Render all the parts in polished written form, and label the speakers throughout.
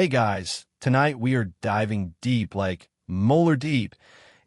Speaker 1: Hey guys, tonight we are diving deep, like molar deep,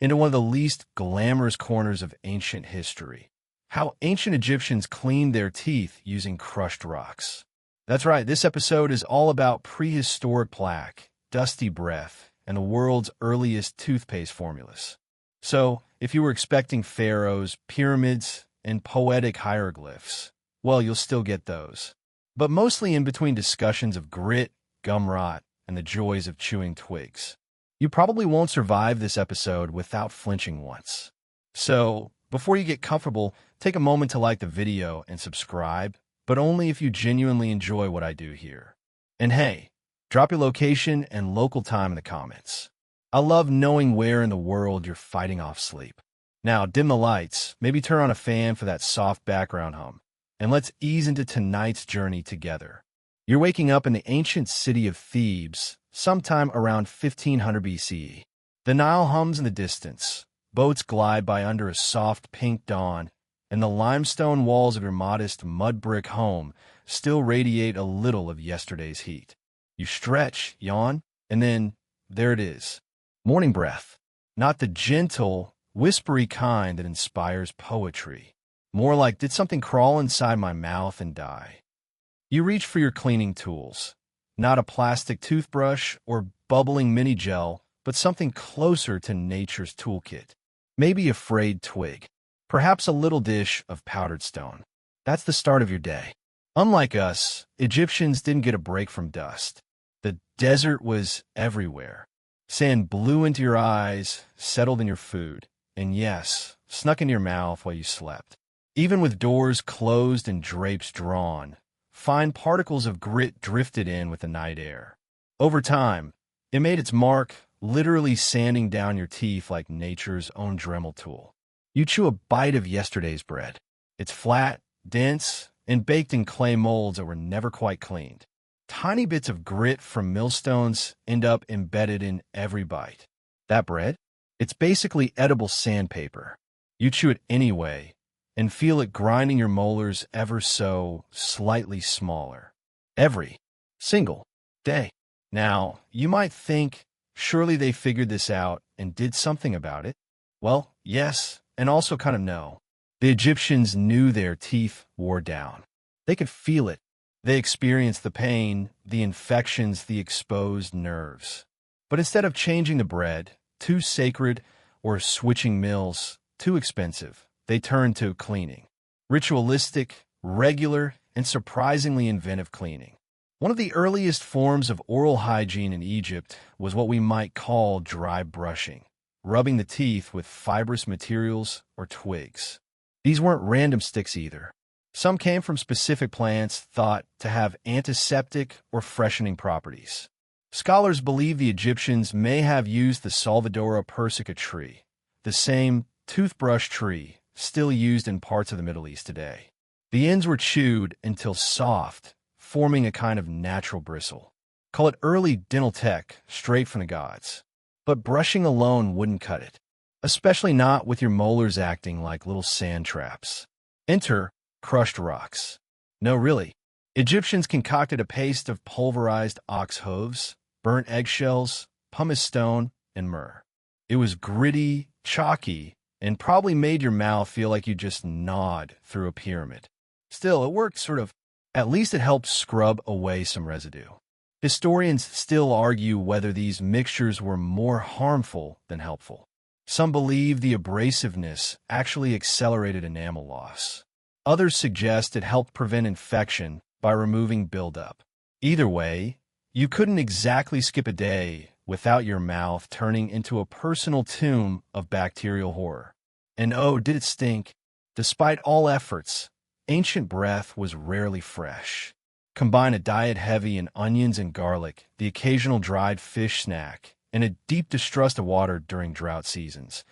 Speaker 1: into one of the least glamorous corners of ancient history. How ancient Egyptians cleaned their teeth using crushed rocks. That's right, this episode is all about prehistoric plaque, dusty breath, and the world's earliest toothpaste formulas. So, if you were expecting pharaohs, pyramids, and poetic hieroglyphs, well, you'll still get those. But mostly in between discussions of grit, gum rot, and the joys of chewing twigs. You probably won't survive this episode without flinching once. So, before you get comfortable, take a moment to like the video and subscribe, but only if you genuinely enjoy what I do here. And hey, drop your location and local time in the comments. I love knowing where in the world you're fighting off sleep. Now, dim the lights, maybe turn on a fan for that soft background hum, and let's ease into tonight's journey together. You're waking up in the ancient city of Thebes, sometime around 1500 BCE. The Nile hums in the distance, boats glide by under a soft pink dawn, and the limestone walls of your modest mud brick home still radiate a little of yesterday's heat. You stretch, yawn, and then there it is. Morning breath. Not the gentle, whispery kind that inspires poetry. More like, did something crawl inside my mouth and die? You reach for your cleaning tools. Not a plastic toothbrush or bubbling mini gel, but something closer to nature's toolkit. Maybe a frayed twig. Perhaps a little dish of powdered stone. That's the start of your day. Unlike us, Egyptians didn't get a break from dust. The desert was everywhere. Sand blew into your eyes, settled in your food, and yes, snuck into your mouth while you slept. Even with doors closed and drapes drawn, fine particles of grit drifted in with the night air. Over time, it made its mark, literally sanding down your teeth like nature's own Dremel tool. You chew a bite of yesterday's bread. It's flat, dense, and baked in clay molds that were never quite cleaned. Tiny bits of grit from millstones end up embedded in every bite. That bread? It's basically edible sandpaper. You chew it anyway, and feel it grinding your molars ever so slightly smaller. Every single day. Now, you might think, surely they figured this out and did something about it. Well, yes, and also kind of no. The Egyptians knew their teeth wore down. They could feel it. They experienced the pain, the infections, the exposed nerves. But instead of changing the bread, too sacred, or switching mills, too expensive, they turned to cleaning. Ritualistic, regular, and surprisingly inventive cleaning. One of the earliest forms of oral hygiene in Egypt was what we might call dry brushing, rubbing the teeth with fibrous materials or twigs. These weren't random sticks either. Some came from specific plants thought to have antiseptic or freshening properties. Scholars believe the Egyptians may have used the Salvadora persica tree, the same toothbrush tree still used in parts of the Middle East today. The ends were chewed until soft, forming a kind of natural bristle. Call it early dental tech, straight from the gods. But brushing alone wouldn't cut it, especially not with your molars acting like little sand traps. Enter crushed rocks. No, really. Egyptians concocted a paste of pulverized ox hooves, burnt eggshells, pumice stone, and myrrh. It was gritty, chalky, and probably made your mouth feel like you just gnawed through a pyramid. Still, it worked sort of. At least it helped scrub away some residue. Historians still argue whether these mixtures were more harmful than helpful. Some believe the abrasiveness actually accelerated enamel loss. Others suggest it helped prevent infection by removing buildup. Either way, you couldn't exactly skip a day without your mouth turning into a personal tomb of bacterial horror. And oh, did it stink. Despite all efforts, ancient breath was rarely fresh. Combine a diet heavy in onions and garlic, the occasional dried fish snack, and a deep distrust of water during drought seasons.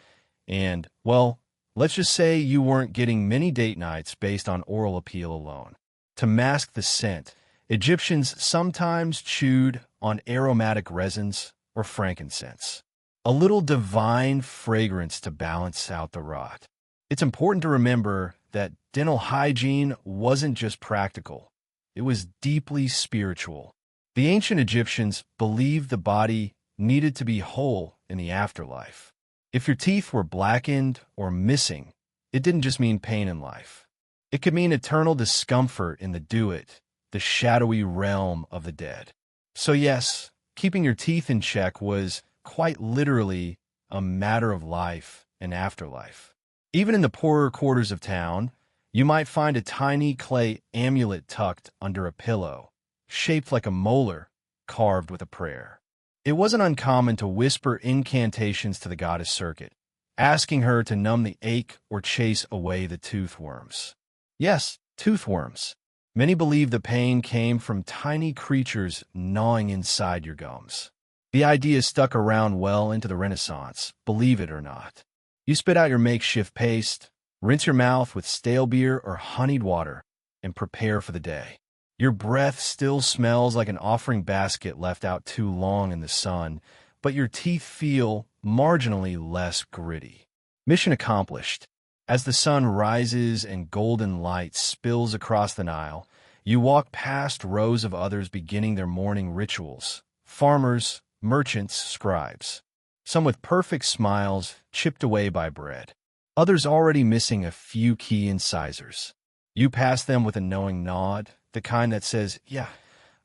Speaker 1: And, well, let's just say you weren't getting many date nights based on oral appeal alone. To mask the scent, Egyptians sometimes chewed on aromatic resins or frankincense. A little divine fragrance to balance out the rot. It's important to remember that dental hygiene wasn't just practical. It was deeply spiritual. The ancient Egyptians believed the body needed to be whole in the afterlife. If your teeth were blackened or missing, it didn't just mean pain in life. It could mean eternal discomfort in the duat, the shadowy realm of the dead. So yes, keeping your teeth in check was quite literally a matter of life and afterlife. Even in the poorer quarters of town, you might find a tiny clay amulet tucked under a pillow, shaped like a molar, carved with a prayer. It wasn't uncommon to whisper incantations to the goddess Circuit, asking her to numb the ache or chase away the toothworms. Yes, toothworms. Many believe the pain came from tiny creatures gnawing inside your gums. The idea stuck around well into the Renaissance, believe it or not. You spit out your makeshift paste, rinse your mouth with stale beer or honeyed water, and prepare for the day. Your breath still smells like an offering basket left out too long in the sun, but your teeth feel marginally less gritty. Mission accomplished. As the sun rises and golden light spills across the Nile, you walk past rows of others beginning their morning rituals. Farmers, merchants, scribes. Some with perfect smiles chipped away by bread. Others already missing a few key incisors. You pass them with a knowing nod, the kind that says, yeah,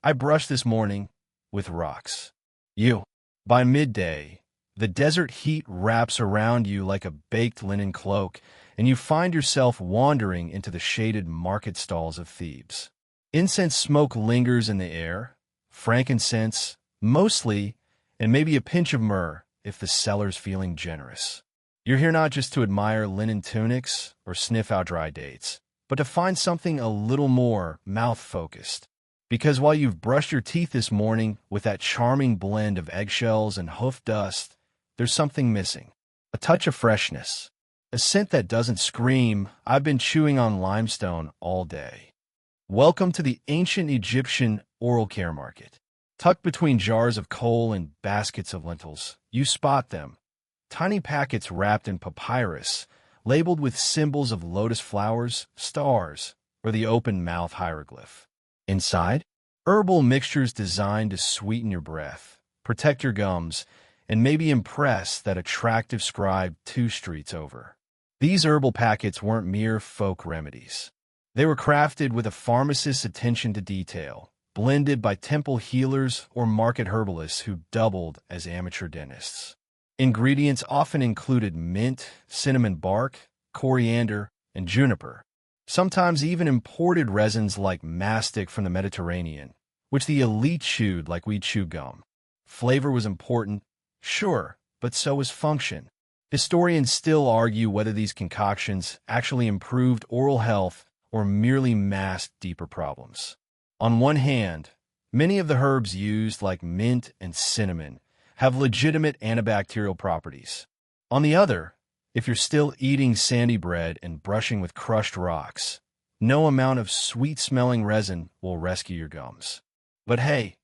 Speaker 1: I brushed this morning with rocks. By midday, the desert heat wraps around you like a baked linen cloak, and you find yourself wandering into the shaded market stalls of Thebes. Incense smoke lingers in the air, frankincense, mostly, and maybe a pinch of myrrh if the seller's feeling generous. You're here not just to admire linen tunics or sniff out dry dates, but to find something a little more mouth-focused. Because while you've brushed your teeth this morning with that charming blend of eggshells and hoof dust, there's something missing. A touch of freshness. A scent that doesn't scream, I've been chewing on limestone all day. Welcome to the ancient Egyptian oral care market. Tucked between jars of coal and baskets of lentils, you spot them. Tiny packets wrapped in papyrus, labeled with symbols of lotus flowers, stars, or the open mouth hieroglyph. Inside, herbal mixtures designed to sweeten your breath, protect your gums, and maybe impress that attractive scribe 2 streets over. These herbal packets weren't mere folk remedies. They were crafted with a pharmacist's attention to detail, blended by temple healers or market herbalists who doubled as amateur dentists. Ingredients often included mint, cinnamon bark, coriander, and juniper, sometimes even imported resins like mastic from the Mediterranean, which the elite chewed like we chew gum. Flavor was important, sure, but so was function. Historians still argue whether these concoctions actually improved oral health or merely masked deeper problems. On one hand, many of the herbs used, like mint and cinnamon, have legitimate antibacterial properties. On the other, if you're still eating sandy bread and brushing with crushed rocks, no amount of sweet-smelling resin will rescue your gums. But hey,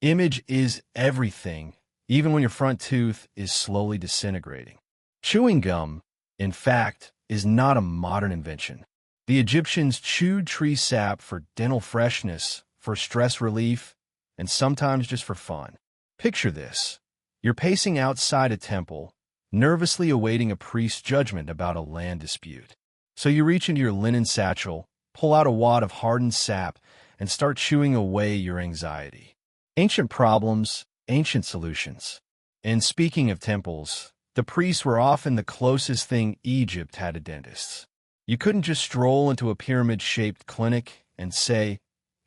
Speaker 1: image is everything, even when your front tooth is slowly disintegrating. Chewing gum, in fact, is not a modern invention. The Egyptians chewed tree sap for dental freshness, for stress relief, and sometimes just for fun. Picture this. You're pacing outside a temple, nervously awaiting a priest's judgment about a land dispute. So you reach into your linen satchel, pull out a wad of hardened sap, and start chewing away your anxiety. Ancient problems, ancient solutions. And speaking of temples, the priests were often the closest thing Egypt had to dentists. You couldn't just stroll into a pyramid-shaped clinic and say,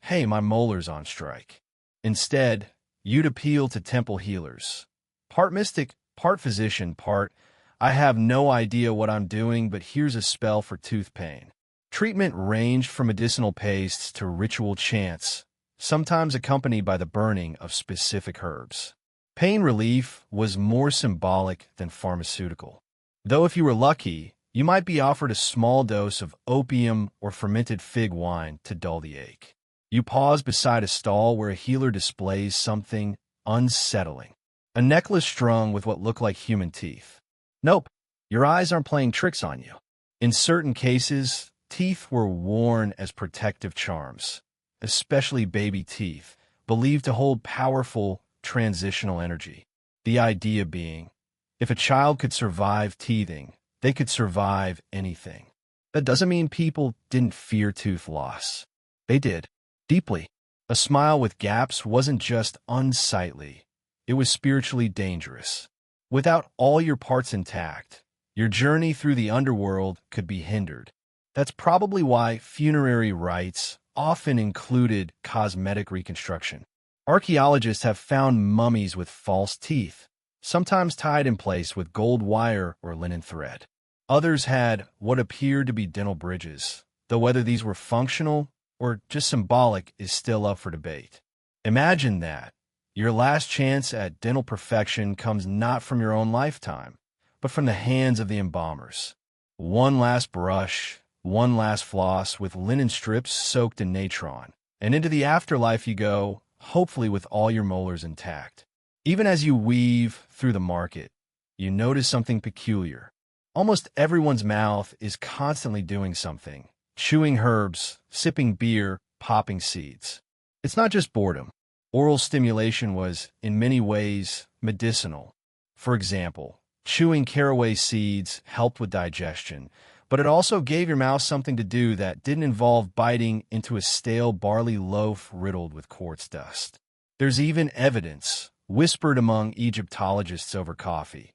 Speaker 1: hey, my molar's on strike. Instead, you'd appeal to temple healers. Part mystic, part physician, part, I have no idea what I'm doing, but here's a spell for tooth pain. Treatment ranged from medicinal pastes to ritual chants, sometimes accompanied by the burning of specific herbs. Pain relief was more symbolic than pharmaceutical. Though if you were lucky, you might be offered a small dose of opium or fermented fig wine to dull the ache. You pause beside a stall where a healer displays something unsettling. A necklace strung with what looked like human teeth. Nope, your eyes aren't playing tricks on you. In certain cases, teeth were worn as protective charms, especially baby teeth, believed to hold powerful transitional energy. The idea being, if a child could survive teething, they could survive anything. That doesn't mean people didn't fear tooth loss. They did, deeply. A smile with gaps wasn't just unsightly, it was spiritually dangerous. Without all your parts intact, your journey through the underworld could be hindered. That's probably why funerary rites often included cosmetic reconstruction. Archaeologists have found mummies with false teeth, sometimes tied in place with gold wire or linen thread. Others had what appeared to be dental bridges, though whether these were functional or just symbolic is still up for debate. Imagine that. Your last chance at dental perfection comes not from your own lifetime, but from the hands of the embalmers. One last brush, one last floss with linen strips soaked in natron, and into the afterlife you go, hopefully with all your molars intact. Even as you weave through the market, you notice something peculiar. Almost everyone's mouth is constantly doing something, chewing herbs, sipping beer, popping seeds. It's not just boredom. Oral stimulation was, in many ways, medicinal. For example, chewing caraway seeds helped with digestion, but it also gave your mouth something to do that didn't involve biting into a stale barley loaf riddled with quartz dust. There's even evidence, whispered among Egyptologists over coffee,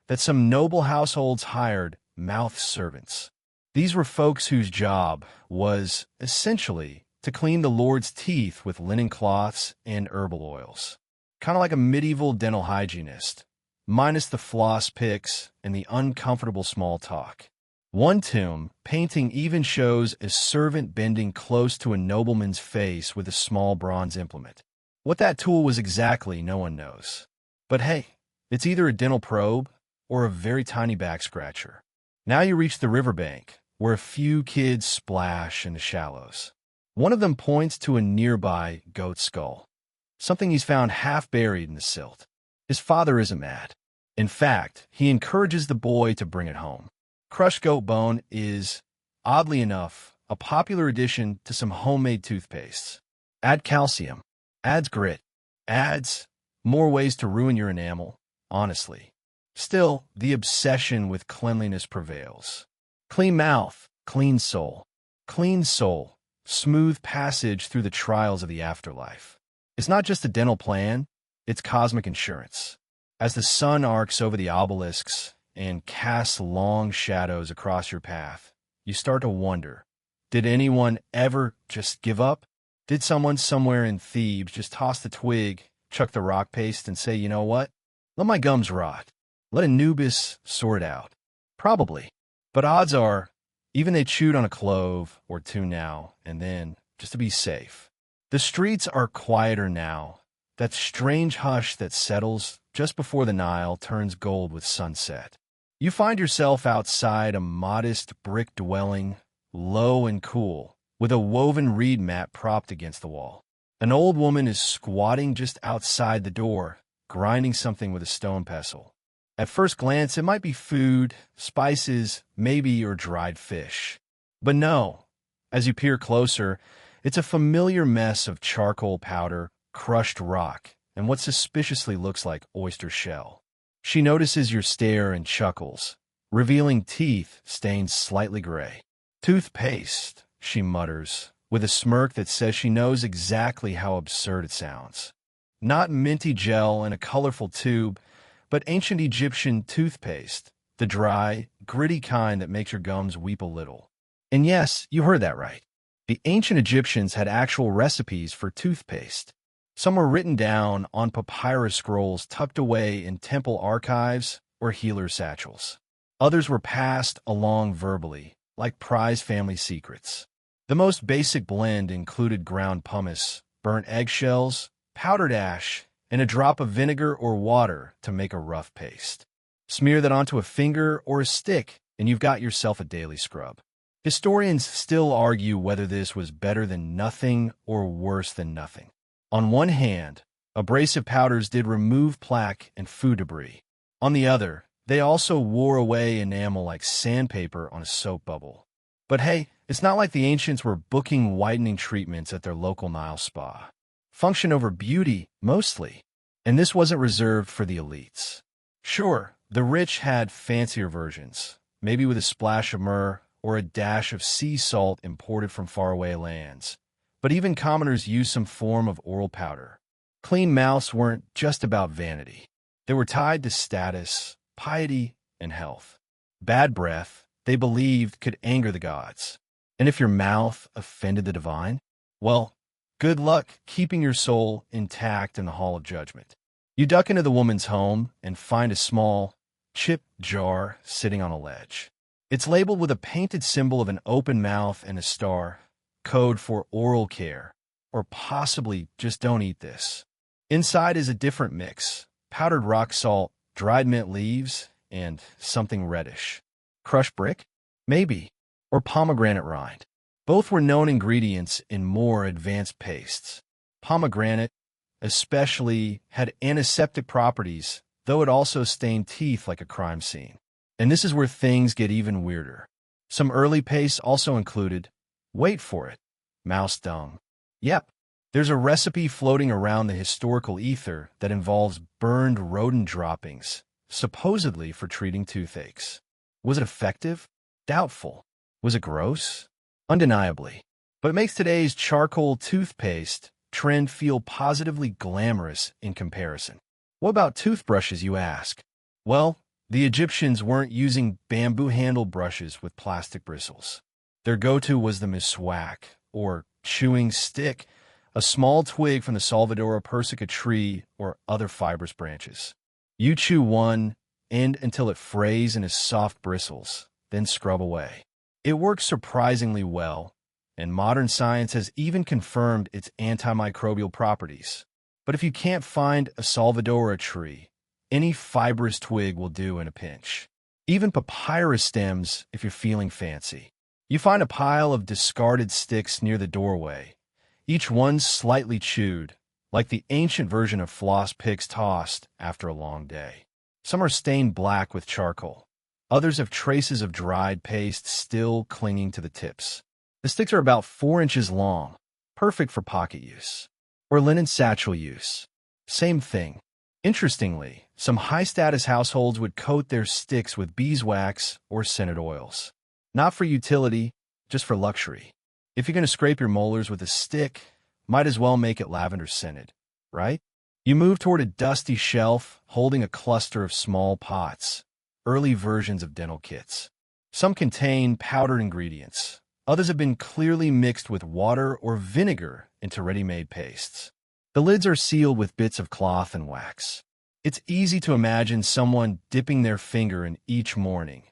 Speaker 1: that some noble households hired mouth servants. These were folks whose job was, essentially, to clean the Lord's teeth with linen cloths and herbal oils. Kind of like a medieval dental hygienist, minus the floss picks and the uncomfortable small talk. One tomb painting even shows a servant bending close to a nobleman's face with a small bronze implement. What that tool was exactly, no one knows. But hey, it's either a dental probe or a very tiny back scratcher. Now you reach the riverbank, where a few kids splash in the shallows. One of them points to a nearby goat skull, something he's found half buried in the silt. His father isn't mad. In fact, he encourages the boy to bring it home. Crushed goat bone is, oddly enough, a popular addition to some homemade toothpastes. Add calcium, adds grit, adds more ways to ruin your enamel, honestly. Still, the obsession with cleanliness prevails. Clean mouth, clean soul. Clean soul, smooth passage through the trials of the afterlife. It's not just a dental plan, it's cosmic insurance. As the sun arcs over the obelisks and casts long shadows across your path, you start to wonder, did anyone ever just give up? Did someone somewhere in Thebes just toss the twig, chuck the rock paste, and say, you know what? Let my gums rot. Let Anubis sort out. Probably. But odds are, even they chewed on a clove or two now and then, just to be safe. The streets are quieter now. That strange hush that settles just before the Nile turns gold with sunset. You find yourself outside a modest brick dwelling, low and cool, with a woven reed mat propped against the wall. An old woman is squatting just outside the door, grinding something with a stone pestle. At first glance, it might be food, spices, maybe or dried fish. But no, as you peer closer, it's a familiar mess of charcoal powder, crushed rock, and what suspiciously looks like oyster shell. She notices your stare and chuckles, revealing teeth stained slightly gray. Toothpaste, she mutters, with a smirk that says she knows exactly how absurd it sounds. Not minty gel in a colorful tube, but ancient Egyptian toothpaste, the dry, gritty kind that makes your gums weep a little. And yes, you heard that right. The ancient Egyptians had actual recipes for toothpaste. Some were written down on papyrus scrolls tucked away in temple archives or healer satchels. Others were passed along verbally, like prized family secrets. The most basic blend included ground pumice, burnt eggshells, powdered ash, and a drop of vinegar or water to make a rough paste. Smear that onto a finger or a stick, and you've got yourself a daily scrub. Historians still argue whether this was better than nothing or worse than nothing. On one hand, abrasive powders did remove plaque and food debris. On the other, they also wore away enamel like sandpaper on a soap bubble. But hey, it's not like the ancients were booking whitening treatments at their local Nile spa. function over beauty, mostly. And this wasn't reserved for the elites. Sure, the rich had fancier versions, maybe with a splash of myrrh or a dash of sea salt imported from faraway lands. But even commoners used some form of oral powder. Clean mouths weren't just about vanity. They were tied to status, piety, and health. Bad breath, they believed, could anger the gods. And if your mouth offended the divine, well, good luck keeping your soul intact in the hall of judgment. You duck into the woman's home and find a small, chipped jar sitting on a ledge. It's labeled with a painted symbol of an open mouth and a star, code for oral care, or possibly just don't eat this. Inside is a different mix: powdered rock salt, dried mint leaves, and something reddish. Crushed brick? Maybe. Or pomegranate rind. Both were known ingredients in more advanced pastes. Pomegranate, especially, had antiseptic properties, though it also stained teeth like a crime scene. And this is where things get even weirder. Some early pastes also included, wait for it, mouse dung. Yep, there's a recipe floating around the historical ether that involves burned rodent droppings, supposedly for treating toothaches. Was it effective? Doubtful. Was it gross? Undeniably. But it makes today's charcoal toothpaste trend feel positively glamorous in comparison. What about toothbrushes, you ask? Well, the Egyptians weren't using bamboo-handled brushes with plastic bristles. Their go-to was the miswak, or chewing stick, a small twig from the Salvadora persica tree or other fibrous branches. You chew one end until it frays into soft bristles, then scrub away. It works surprisingly well, and modern science has even confirmed its antimicrobial properties. But if you can't find a Salvadora tree, any fibrous twig will do in a pinch. Even papyrus stems if you're feeling fancy. You find a pile of discarded sticks near the doorway, each one slightly chewed, like the ancient version of floss picks tossed after a long day. Some are stained black with charcoal. Others have traces of dried paste still clinging to the tips. The sticks are about 4 inches long, perfect for pocket use. Or linen satchel use. Same thing. Interestingly, some high-status households would coat their sticks with beeswax or scented oils. Not for utility, just for luxury. If you're going to scrape your molars with a stick, might as well make it lavender-scented, right? You move toward a dusty shelf holding a cluster of small pots, early versions of dental kits. Some contain powdered ingredients. Others have been clearly mixed with water or vinegar into ready-made pastes. The lids are sealed with bits of cloth and wax. It's easy to imagine someone dipping their finger in each morning,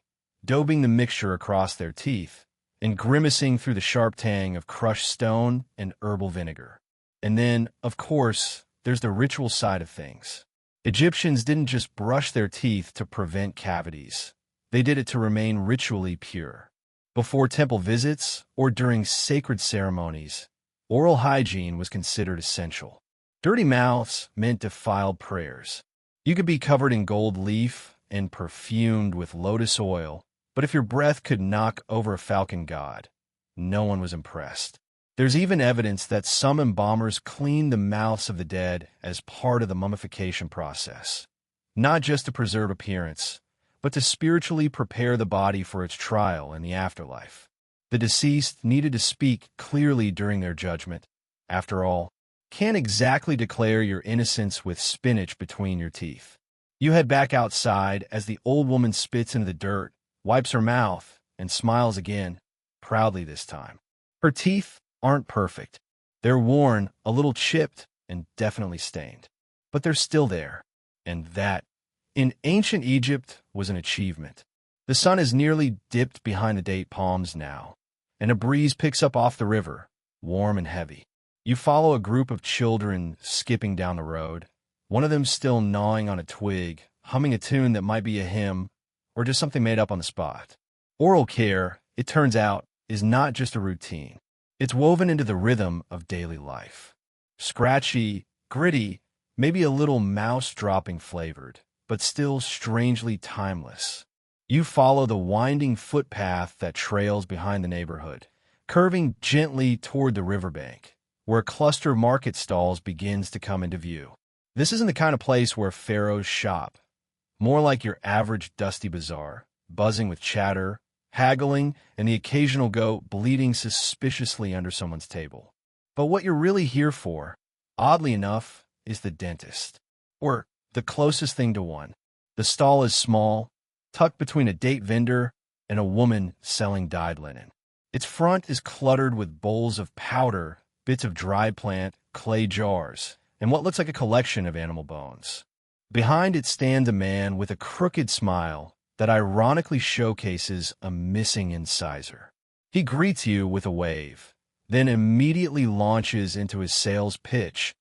Speaker 1: daubing the mixture across their teeth, and grimacing through the sharp tang of crushed stone and herbal vinegar. And then, of course, there's the ritual side of things. Egyptians didn't just brush their teeth to prevent cavities. They did it to remain ritually pure. Before temple visits or during sacred ceremonies, oral hygiene was considered essential. Dirty mouths meant defiled prayers. You could be covered in gold leaf and perfumed with lotus oil, but if your breath could knock over a falcon god, no one was impressed. There's even evidence that some embalmers cleaned the mouths of the dead as part of the mummification process, not just to preserve appearance, but to spiritually prepare the body for its trial in the afterlife. The deceased needed to speak clearly during their judgment. After all, can't exactly declare your innocence with spinach between your teeth. You head back outside as the old woman spits into the dirt, wipes her mouth, and smiles again, proudly this time. Her teeth aren't perfect. They're worn, a little chipped, and definitely stained. But they're still there. And that, in ancient Egypt, was an achievement. The sun is nearly dipped behind the date palms now, and a breeze picks up off the river, warm and heavy. You follow a group of children skipping down the road, one of them still gnawing on a twig, humming a tune that might be a hymn, or just something made up on the spot. Oral care, it turns out, is not just a routine. It's woven into the rhythm of daily life. Scratchy, gritty, maybe a little mouse-dropping flavored, but still strangely timeless. You follow the winding footpath that trails behind the neighborhood, curving gently toward the riverbank, where a cluster of market stalls begins to come into view. This isn't the kind of place where pharaohs shop, more like your average dusty bazaar, buzzing with chatter, haggling, and the occasional goat bleeding suspiciously under someone's table. But what you're really here for, oddly enough, is the dentist, or the closest thing to one. The stall is small, tucked between a date vendor and a woman selling dyed linen. Its front is cluttered with bowls of powder, bits of dried plant, clay jars, and what looks like a collection of animal bones. Behind it stands a man with a crooked smile that ironically showcases a missing incisor. He greets you with a wave, then immediately launches into his sales pitch,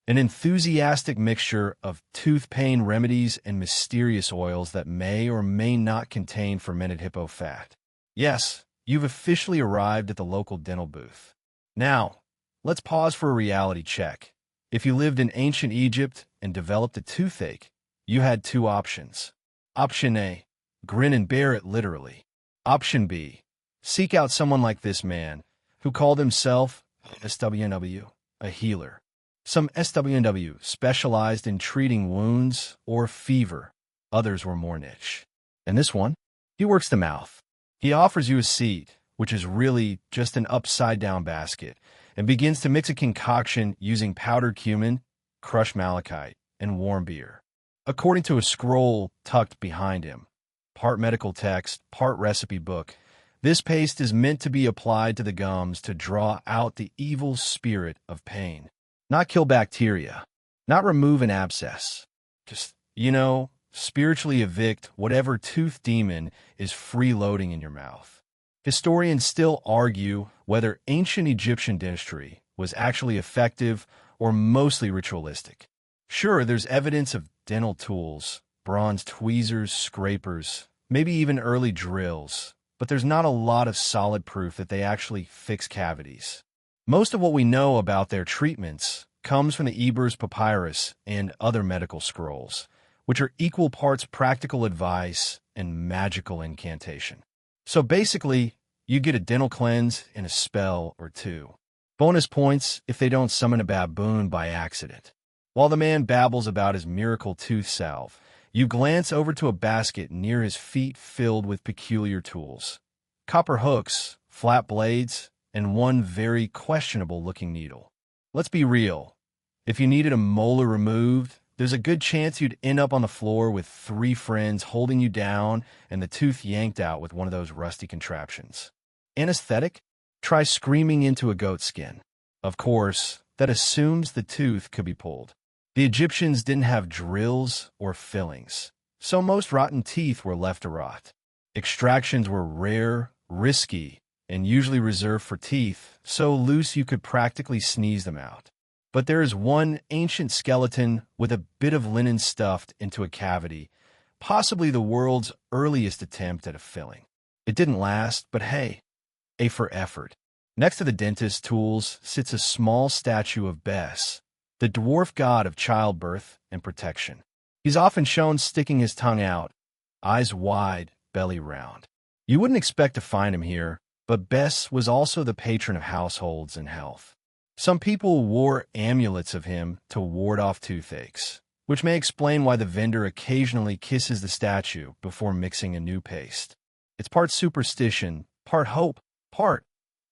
Speaker 1: an enthusiastic mixture of tooth pain remedies and mysterious oils that may or may not contain fermented hippo fat. Yes, you've officially arrived at the local dental booth. Now, let's pause for a reality check. If you lived in ancient Egypt and developed a toothache, you had two options. Option A, grin and bear it literally. Option B, seek out someone like this man, who called himself SWNW, a healer. Some SWNW specialized in treating wounds or fever. Others were more niche. And this one, he works the mouth. He offers you a seat, which is really just an upside-down basket, and begins to mix a concoction using powdered cumin, crushed malachite, and warm beer. According to a scroll tucked behind him, part medical text, part recipe book, this paste is meant to be applied to the gums to draw out the evil spirit of pain. Not kill bacteria, not remove an abscess. Just, spiritually evict whatever tooth demon is freeloading in your mouth. Historians still argue whether ancient Egyptian dentistry was actually effective or mostly ritualistic. Sure, there's evidence of dental tools, bronze tweezers, scrapers, maybe even early drills, but there's not a lot of solid proof that they actually fix cavities. Most of what we know about their treatments comes from the Ebers Papyrus and other medical scrolls, which are equal parts practical advice and magical incantation. So basically, you get a dental cleanse in a spell or two. Bonus points if they don't summon a baboon by accident. While the man babbles about his miracle tooth salve, you glance over to a basket near his feet filled with peculiar tools. Copper hooks, flat blades, and one very questionable-looking needle. Let's be real. If you needed a molar removed, there's a good chance you'd end up on the floor with 3 friends holding you down and the tooth yanked out with one of those rusty contraptions. Anesthetic? Try screaming into a goat skin. Of course, that assumes the tooth could be pulled. The Egyptians didn't have drills or fillings, so most rotten teeth were left to rot. Extractions were rare, risky, and usually reserved for teeth so loose you could practically sneeze them out. But there is one ancient skeleton with a bit of linen stuffed into a cavity, possibly the world's earliest attempt at a filling. It didn't last, but hey, A for effort. Next to the dentist's tools sits a small statue of Bes, the dwarf god of childbirth and protection. He's often shown sticking his tongue out, eyes wide, belly round. You wouldn't expect to find him here, but Bes was also the patron of households and health. Some people wore amulets of him to ward off toothaches, which may explain why the vendor occasionally kisses the statue before mixing a new paste. It's part superstition, part hope, part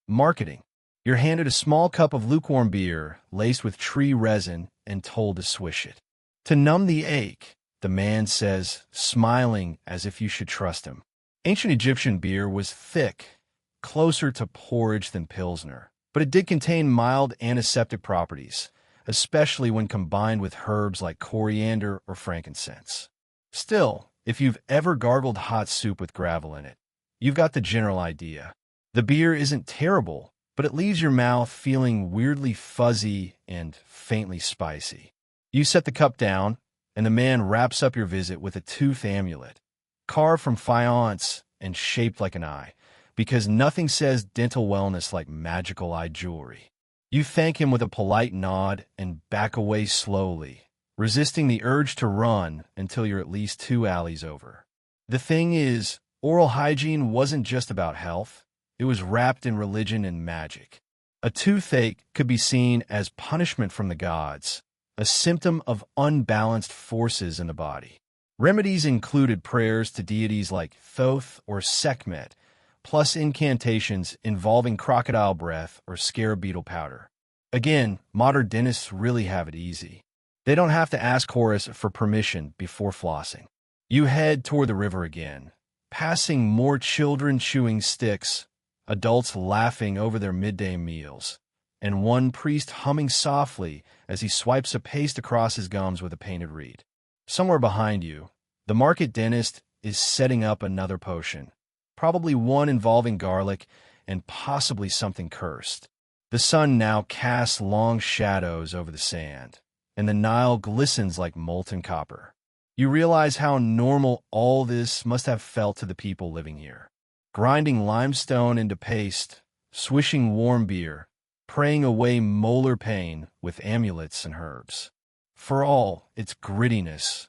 Speaker 1: marketing. You're handed a small cup of lukewarm beer laced with tree resin and told to swish it. To numb the ache, the man says, smiling as if you should trust him. Ancient Egyptian beer was thick, closer to porridge than Pilsner, but it did contain mild antiseptic properties, especially when combined with herbs like coriander or frankincense. Still, if you've ever gargled hot soup with gravel in it, you've got the general idea. The beer isn't terrible, but it leaves your mouth feeling weirdly fuzzy and faintly spicy. You set the cup down, and the man wraps up your visit with a tooth amulet, carved from faience and shaped like an eye, because nothing says dental wellness like magical eye jewelry. You thank him with a polite nod and back away slowly, resisting the urge to run until you're at least 2 alleys over. The thing is, oral hygiene wasn't just about health. It was wrapped in religion and magic. A toothache could be seen as punishment from the gods, a symptom of unbalanced forces in the body. Remedies included prayers to deities like Thoth or Sekhmet, plus incantations involving crocodile breath or scarab beetle powder. Again, modern dentists really have it easy. They don't have to ask Horus for permission before flossing. You head toward the river again, passing more children chewing sticks, adults laughing over their midday meals, and one priest humming softly as he swipes a paste across his gums with a painted reed. Somewhere behind you, the market dentist is setting up another potion, probably one involving garlic and possibly something cursed. The sun now casts long shadows over the sand, and the Nile glistens like molten copper. You realize how normal all this must have felt to the people living here. Grinding limestone into paste, swishing warm beer, praying away molar pain with amulets and herbs. For all its grittiness,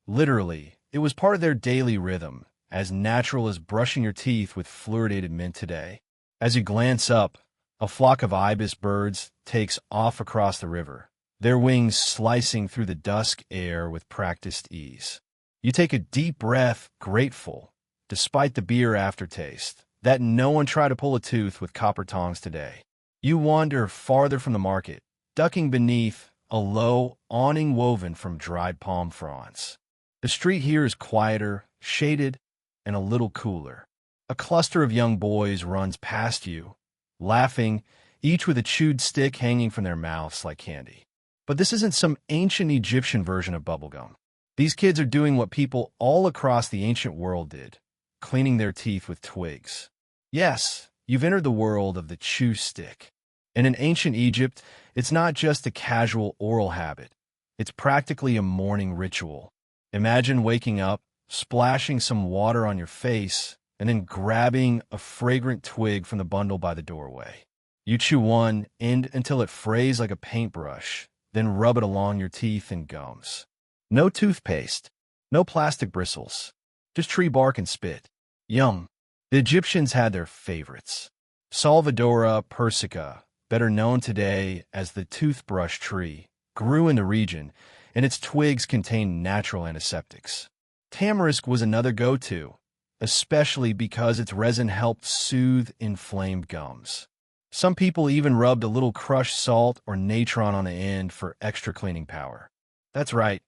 Speaker 1: literally, it was part of their daily rhythm, as natural as brushing your teeth with fluoridated mint today. As you glance up, a flock of ibis birds takes off across the river, their wings slicing through the dusk air with practiced ease. You take a deep breath, grateful, despite the beer aftertaste, that no one tried to pull a tooth with copper tongs today. You wander farther from the market, ducking beneath a low awning woven from dried palm fronds. The street here is quieter, shaded, and a little cooler. A cluster of young boys runs past you, laughing, each with a chewed stick hanging from their mouths like candy. But this isn't some ancient Egyptian version of bubblegum. These kids are doing what people all across the ancient world did, cleaning their teeth with twigs. Yes, you've entered the world of the chew stick. And in ancient Egypt, it's not just a casual oral habit. It's practically a morning ritual. Imagine waking up, splashing some water on your face, and then grabbing a fragrant twig from the bundle by the doorway. You chew one end until it frays like a paintbrush, then rub it along your teeth and gums. No toothpaste, no plastic bristles, just tree bark and spit. Yum. The Egyptians had their favorites. Salvadora persica, better known today as the toothbrush tree, grew in the region, and its twigs contained natural antiseptics. Tamarisk was another go-to, especially because its resin helped soothe inflamed gums. Some people even rubbed a little crushed salt or natron on the end for extra cleaning power. That's right,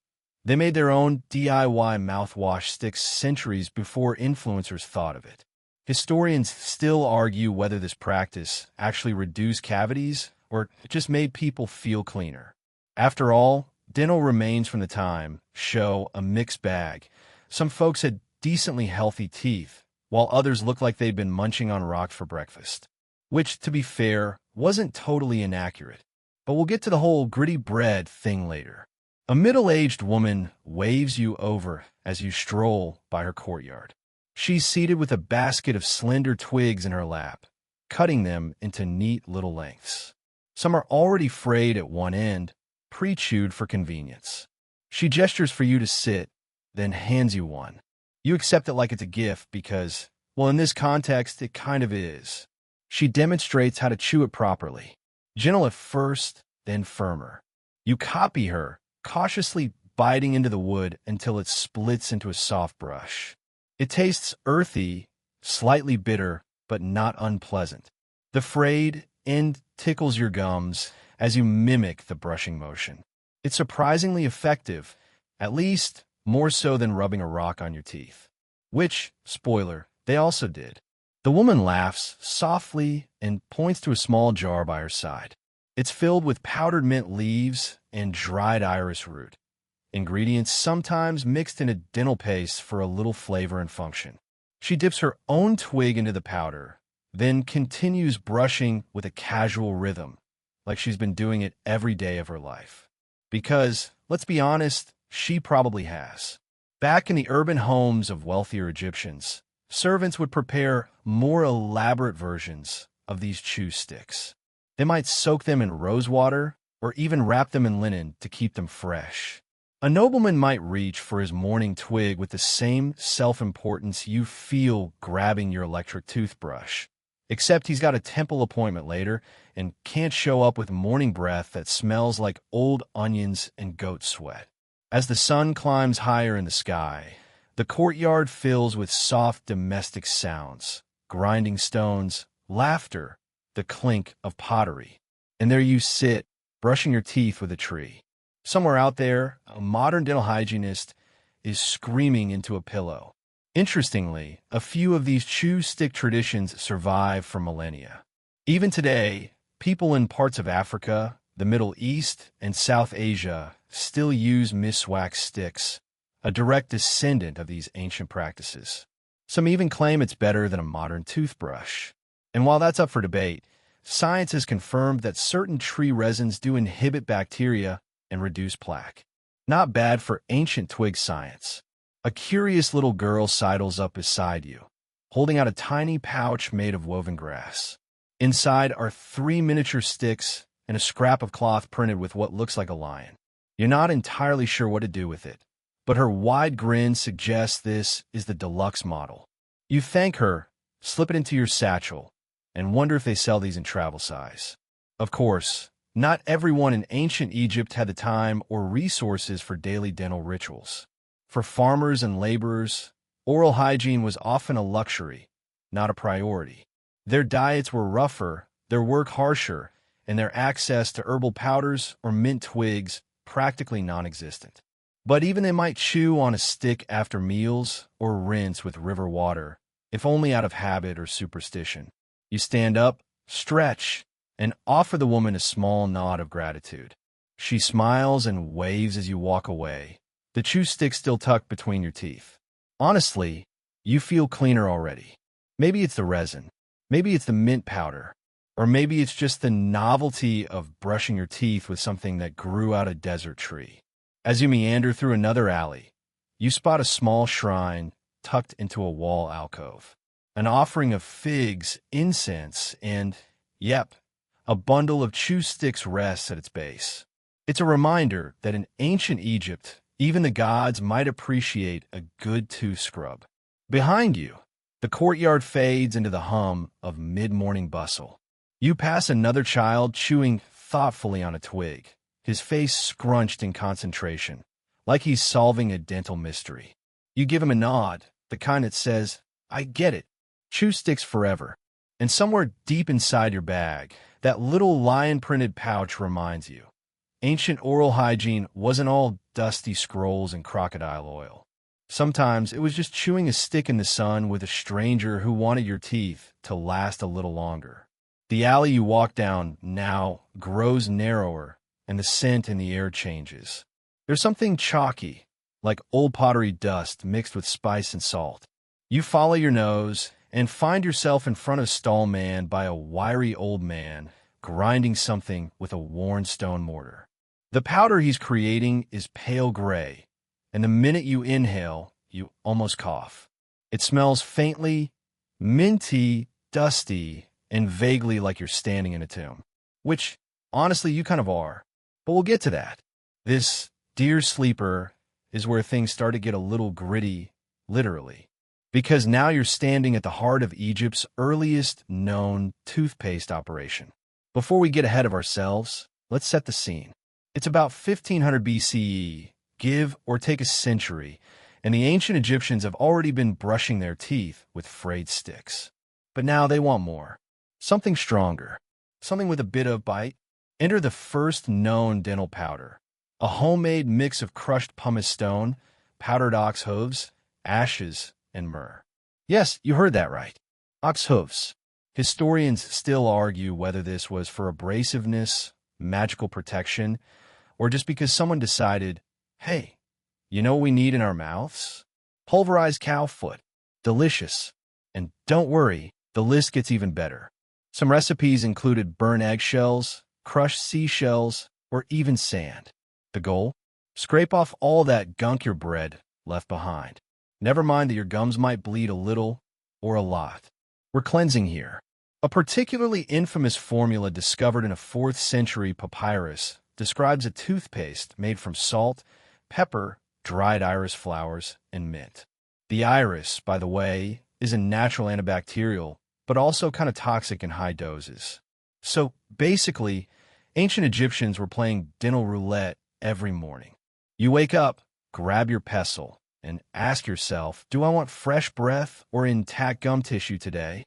Speaker 1: they made their own DIY mouthwash sticks centuries before influencers thought of it. Historians still argue whether this practice actually reduced cavities or just made people feel cleaner. After all, dental remains from the time show a mixed bag. Some folks had decently healthy teeth, while others looked like they'd been munching on rocks for breakfast. Which, to be fair, wasn't totally inaccurate. But we'll get to the whole gritty bread thing later. A middle-aged woman waves you over as you stroll by her courtyard. She's seated with a basket of slender twigs in her lap, cutting them into neat little lengths. Some are already frayed at one end, pre-chewed for convenience. She gestures for you to sit, then hands you one. You accept it like it's a gift because, well, in this context, it kind of is. She demonstrates how to chew it properly. Gentle at first, then firmer. You copy her, cautiously biting into the wood until it splits into a soft brush. It tastes earthy, slightly bitter, but not unpleasant. The frayed end tickles your gums as you mimic the brushing motion. It's surprisingly effective, at least more so than rubbing a rock on your teeth. Which, spoiler, they also did. The woman laughs softly and points to a small jar by her side. It's filled with powdered mint leaves and dried iris root, ingredients sometimes mixed in a dental paste for a little flavor and function. She dips her own twig into the powder, then continues brushing with a casual rhythm, like she's been doing it every day of her life. Because, let's be honest, she probably has. Back in the urban homes of wealthier Egyptians, servants would prepare more elaborate versions of these chew sticks. They might soak them in rose water or even wrap them in linen to keep them fresh. A nobleman might reach for his morning twig with the same self-importance you feel grabbing your electric toothbrush, Except he's got a temple appointment later and can't show up with morning breath that smells like old onions and goat sweat. As the sun climbs higher in the sky, the courtyard fills with soft domestic sounds, grinding stones, laughter, the clink of pottery. And there you sit, brushing your teeth with a tree. Somewhere out there, a modern dental hygienist is screaming into a pillow. Interestingly, a few of these chew-stick traditions survive for millennia. Even today, people in parts of Africa, the Middle East, and South Asia still use miswax sticks, a direct descendant of these ancient practices. Some even claim it's better than a modern toothbrush. And while that's up for debate, science has confirmed that certain tree resins do inhibit bacteria and reduce plaque. Not bad for ancient twig science. A curious little girl sidles up beside you, holding out a tiny pouch made of woven grass. Inside are 3 miniature sticks and a scrap of cloth printed with what looks like a lion. You're not entirely sure what to do with it, but her wide grin suggests this is the deluxe model. You thank her, slip it into your satchel, and wonder if they sell these in travel size. Of course, not everyone in ancient Egypt had the time or resources for daily dental rituals. For farmers and laborers, oral hygiene was often a luxury, not a priority. Their diets were rougher, their work harsher, and their access to herbal powders or mint twigs practically non-existent. But even they might chew on a stick after meals or rinse with river water, if only out of habit or superstition. You stand up, stretch, and offer the woman a small nod of gratitude. She smiles and waves as you walk away, the chew stick still tucked between your teeth. Honestly, you feel cleaner already. Maybe it's the resin, maybe it's the mint powder, or maybe it's just the novelty of brushing your teeth with something that grew out a desert tree. As you meander through another alley, you spot a small shrine tucked into a wall alcove. An offering of figs, incense, and, yep, a bundle of chew sticks rests at its base. It's a reminder that in ancient Egypt, even the gods might appreciate a good tooth scrub. Behind you, the courtyard fades into the hum of mid-morning bustle. You pass another child chewing thoughtfully on a twig, his face scrunched in concentration, like he's solving a dental mystery. You give him a nod, the kind that says, "I get it. Chew sticks forever." And somewhere deep inside your bag, that little lion-printed pouch reminds you, ancient oral hygiene wasn't all dusty scrolls and crocodile oil. Sometimes it was just chewing a stick in the sun with a stranger who wanted your teeth to last a little longer. The alley you walk down now grows narrower, and the scent in the air changes. There's something chalky, like old pottery dust mixed with spice and salt. You follow your nose and find yourself in front of a stall manned by a wiry old man grinding something with a worn stone mortar. The powder he's creating is pale gray, and the minute you inhale, you almost cough. It smells faintly, minty, dusty, and vaguely like you're standing in a tomb. Which, honestly, you kind of are. But we'll get to that. This dear sleeper is where things start to get a little gritty, literally. Because now you're standing at the heart of Egypt's earliest known toothpaste operation. Before we get ahead of ourselves, let's set the scene. It's about 1500 BCE, give or take a century, and the ancient Egyptians have already been brushing their teeth with frayed sticks. But now they want more. Something stronger. Something with a bit of bite. Enter the first known dental powder. A homemade mix of crushed pumice stone, powdered ox hooves, ashes, and myrrh. Yes, you heard that right. Ox hooves. Historians still argue whether this was for abrasiveness, magical protection, or just because someone decided, hey, you know what we need in our mouths? Pulverized cow foot. Delicious. And don't worry, the list gets even better. Some recipes included burnt eggshells, crushed seashells, or even sand. The goal? Scrape off all that gunk your bread left behind. Never mind that your gums might bleed a little or a lot. We're cleansing here. A particularly infamous formula discovered in a 4th century papyrus describes a toothpaste made from salt, pepper, dried iris flowers, and mint. The iris, by the way, is a natural antibacterial but also kind of toxic in high doses. So basically, ancient Egyptians were playing dental roulette every morning. You wake up, grab your pestle, and ask yourself, do I want fresh breath or intact gum tissue today?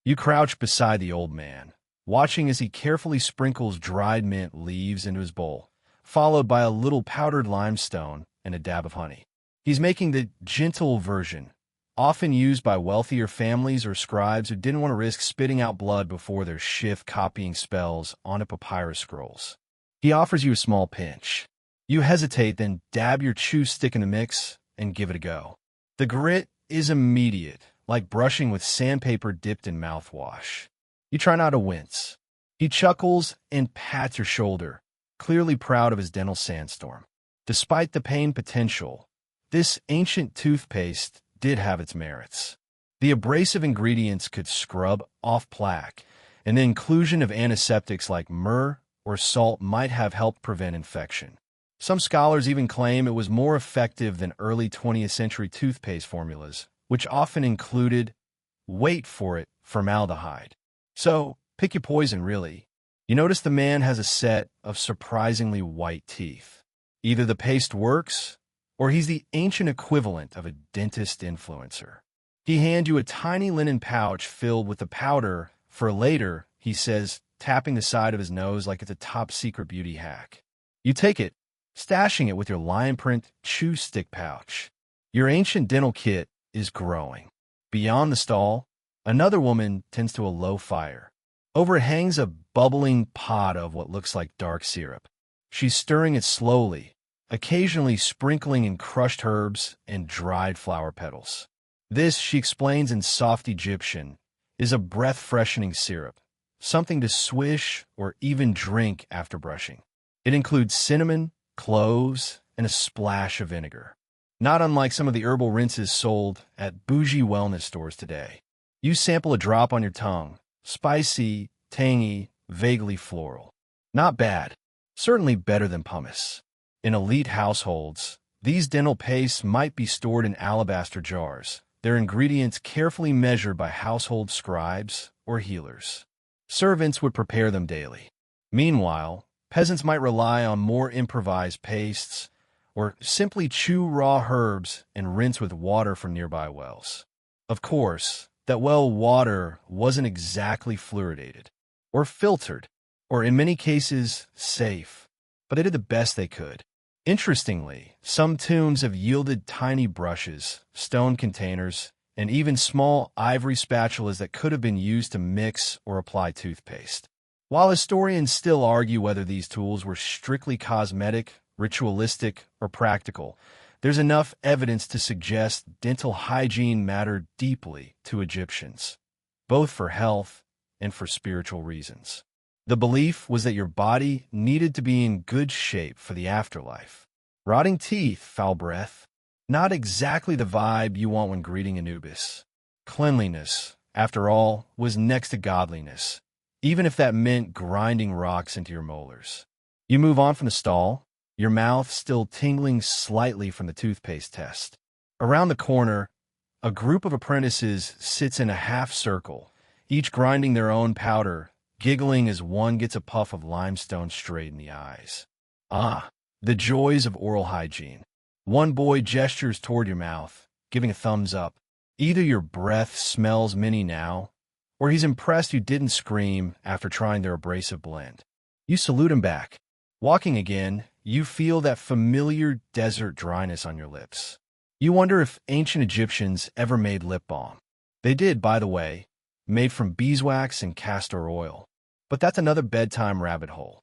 Speaker 1: You crouch beside the old man, watching as he carefully sprinkles dried mint leaves into his bowl, followed by a little powdered limestone and a dab of honey. He's making the gentle version, often used by wealthier families or scribes who didn't want to risk spitting out blood before their shift copying spells onto papyrus scrolls. He offers you a small pinch. You hesitate, then dab your chew stick in the mix and give it a go. The grit is immediate, like brushing with sandpaper dipped in mouthwash. You try not to wince. He chuckles and pats your shoulder, clearly proud of his dental sandstorm. Despite the pain potential, this ancient toothpaste did have its merits. The abrasive ingredients could scrub off plaque, and the inclusion of antiseptics like myrrh or salt might have helped prevent infection. Some scholars even claim it was more effective than early 20th century toothpaste formulas, which often included, wait for it, formaldehyde. So, pick your poison, really. You notice the man has a set of surprisingly white teeth. Either the paste works, or he's the ancient equivalent of a dentist influencer. He hands you a tiny linen pouch filled with the powder for later, he says, tapping the side of his nose like it's a top-secret beauty hack. You take it, stashing it with your lion print chew stick pouch. Your ancient dental kit is growing. Beyond the stall, another woman tends to a low fire. Over it hangs a bubbling pot of what looks like dark syrup. She's stirring it slowly, occasionally sprinkling in crushed herbs and dried flower petals. This, she explains in soft Egyptian, is a breath-freshening syrup, something to swish or even drink after brushing. It includes cinnamon, cloves, and a splash of vinegar. Not unlike some of the herbal rinses sold at bougie wellness stores today. You sample a drop on your tongue, spicy, tangy, vaguely floral. Not bad. Certainly better than pumice. In elite households, these dental pastes might be stored in alabaster jars, their ingredients carefully measured by household scribes or healers. Servants would prepare them daily. Meanwhile, peasants might rely on more improvised pastes or simply chew raw herbs and rinse with water from nearby wells. Of course, that well water wasn't exactly fluoridated or filtered, or in many cases, safe, but they did the best they could. Interestingly, some tombs have yielded tiny brushes, stone containers, and even small ivory spatulas that could have been used to mix or apply toothpaste. While historians still argue whether these tools were strictly cosmetic, ritualistic, or practical, there's enough evidence to suggest dental hygiene mattered deeply to Egyptians, both for health and for spiritual reasons. The belief was that your body needed to be in good shape for the afterlife. Rotting teeth, foul breath, not exactly the vibe you want when greeting Anubis. Cleanliness, after all, was next to godliness, even if that meant grinding rocks into your molars. You move on from the stall, your mouth still tingling slightly from the toothpaste test. Around the corner, a group of apprentices sits in a half circle, each grinding their own powder, giggling as one gets a puff of limestone straight in the eyes. Ah, the joys of oral hygiene. One boy gestures toward your mouth, giving a thumbs up. Either your breath smells minty now, or he's impressed you didn't scream after trying their abrasive blend. You salute him back. Walking again, you feel that familiar desert dryness on your lips. You wonder if ancient Egyptians ever made lip balm. They did, by the way, made from beeswax and castor oil. But that's another bedtime rabbit hole.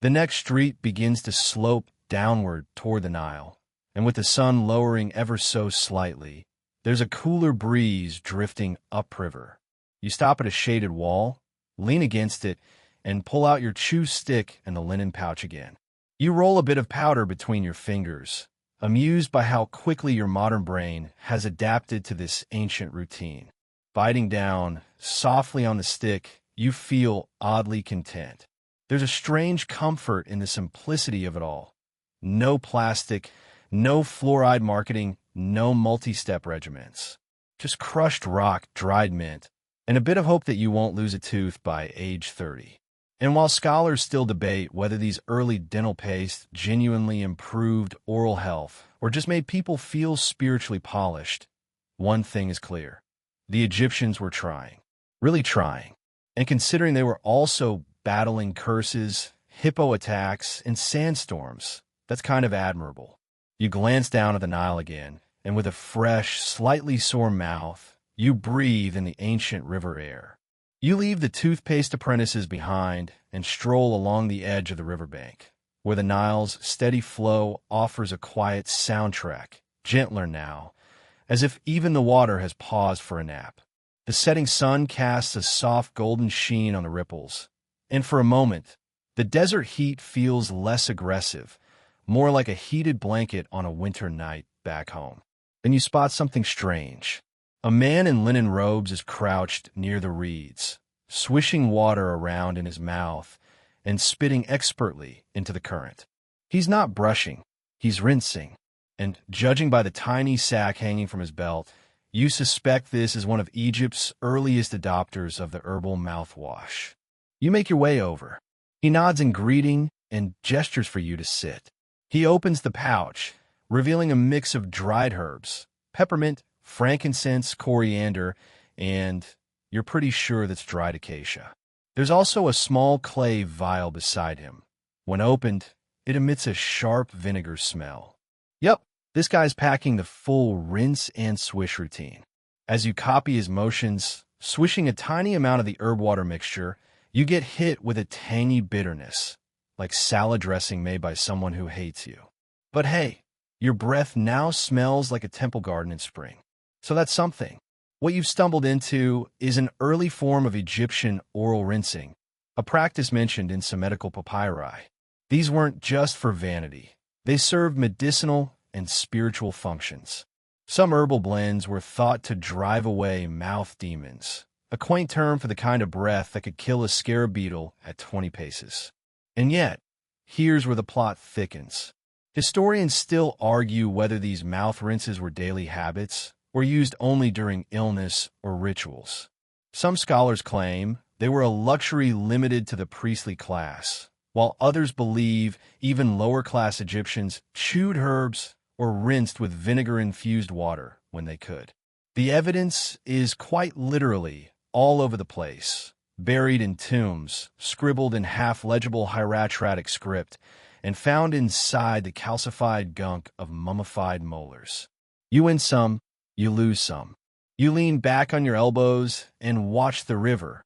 Speaker 1: The next street begins to slope downward toward the Nile, and with the sun lowering ever so slightly, there's a cooler breeze drifting upriver. You stop at a shaded wall, lean against it, and pull out your chew stick and the linen pouch again. You roll a bit of powder between your fingers, amused by how quickly your modern brain has adapted to this ancient routine. Biting down softly on the stick, you feel oddly content. There's a strange comfort in the simplicity of it all. No plastic, no fluoride marketing, no multi-step regimens. Just crushed rock, dried mint, and a bit of hope that you won't lose a tooth by age 30. And while scholars still debate whether these early dental pastes genuinely improved oral health or just made people feel spiritually polished, one thing is clear. The Egyptians were trying, really trying. And considering they were also battling curses, hippo attacks, and sandstorms, that's kind of admirable. You glance down at the Nile again, and with a fresh, slightly sore mouth, you breathe in the ancient river air. You leave the toothpaste apprentices behind and stroll along the edge of the riverbank, where the Nile's steady flow offers a quiet soundtrack, gentler now, as if even the water has paused for a nap. The setting sun casts a soft golden sheen on the ripples, and for a moment, the desert heat feels less aggressive, more like a heated blanket on a winter night back home. Then you spot something strange. A man in linen robes is crouched near the reeds, swishing water around in his mouth and spitting expertly into the current. He's not brushing, he's rinsing, and judging by the tiny sack hanging from his belt, you suspect this is one of Egypt's earliest adopters of the herbal mouthwash. You make your way over. He nods in greeting and gestures for you to sit. He opens the pouch, revealing a mix of dried herbs, peppermint, frankincense, coriander, and you're pretty sure that's dried acacia. There's also a small clay vial beside him. When opened, it emits a sharp vinegar smell. Yep, this guy's packing the full rinse and swish routine. As you copy his motions, swishing a tiny amount of the herb water mixture, you get hit with a tangy bitterness, like salad dressing made by someone who hates you. But hey, your breath now smells like a temple garden in spring. So that's something. What you've stumbled into is an early form of Egyptian oral rinsing, a practice mentioned in Semitic papyri. These weren't just for vanity. They served medicinal and spiritual functions. Some herbal blends were thought to drive away mouth demons, a quaint term for the kind of breath that could kill a scarab beetle at 20 paces. And yet, here's where the plot thickens. Historians still argue whether these mouth rinses were daily habits or used only during illness or rituals. Some scholars claim they were a luxury limited to the priestly class, while others believe even lower-class Egyptians chewed herbs or rinsed with vinegar-infused water when they could. The evidence is quite literally all over the place, buried in tombs, scribbled in half-legible hieratic script, and found inside the calcified gunk of mummified molars. You win some, you lose some. You lean back on your elbows and watch the river,